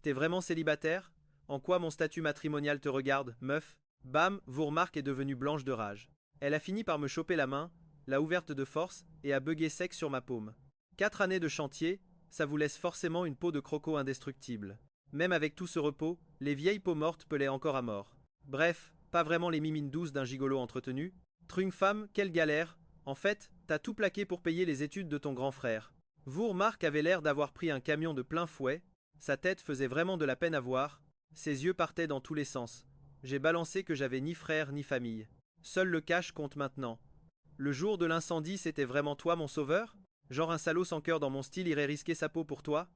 T'es vraiment célibataire? En quoi mon statut matrimonial te regarde, meuf? Bam, Vourmark est devenue blanche de rage. Elle a fini par me choper la main, l'a ouverte de force, et a bugué sec sur ma paume. 4 années de chantier, ça vous laisse forcément une peau de croco indestructible. Même avec tout ce repos, les vieilles peaux mortes pelaient encore à mort. Bref, pas vraiment les mimines douces d'un gigolo entretenu. Trung-Fam, quelle galère. En fait, t'as tout plaqué pour payer les études de ton grand frère. Vourmark avait l'air d'avoir pris un camion de plein fouet, sa tête faisait vraiment de la peine à voir, ses yeux partaient dans tous les sens. J'ai balancé que j'avais ni frère ni famille. Seul le cash compte maintenant. Le jour de l'incendie, c'était vraiment toi mon sauveur? Genre un salaud sans cœur dans mon style irait risquer sa peau pour toi?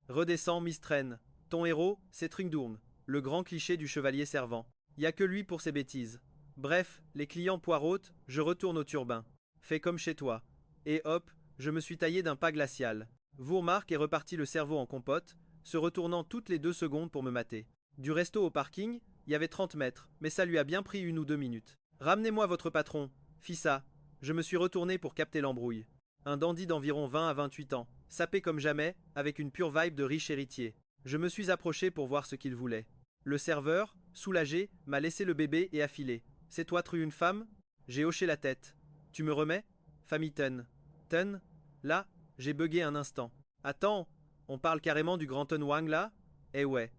Redescends, Miss Traîne. Ton héros, c'est Trung-Dung, le grand cliché du chevalier servant. Y a que lui pour ses bêtises. Bref, les clients poireautent, je retourne au turbin. Fais comme chez toi. Et hop, je me suis taillé d'un pas glacial. Vourmark est reparti le cerveau en compote, se retournant toutes les 2 secondes pour me mater. Du resto au parking, il y avait 30 mètres, mais ça lui a bien pris 1 ou 2 minutes. Ramenez-moi votre patron, fissa. Je me suis retourné pour capter l'embrouille. Un dandy d'environ 20 à 28 ans, sapé comme jamais, avec une pure vibe de riche héritier. Je me suis approché pour voir ce qu'il voulait. Le serveur, soulagé, m'a laissé le bébé et a filé. C'est toi une femme? J'ai hoché la tête. Tu me remets? Famille Tun. Tun? Là, j'ai bugué un instant. Attends, on parle carrément du grand Tun Wang là? Eh ouais.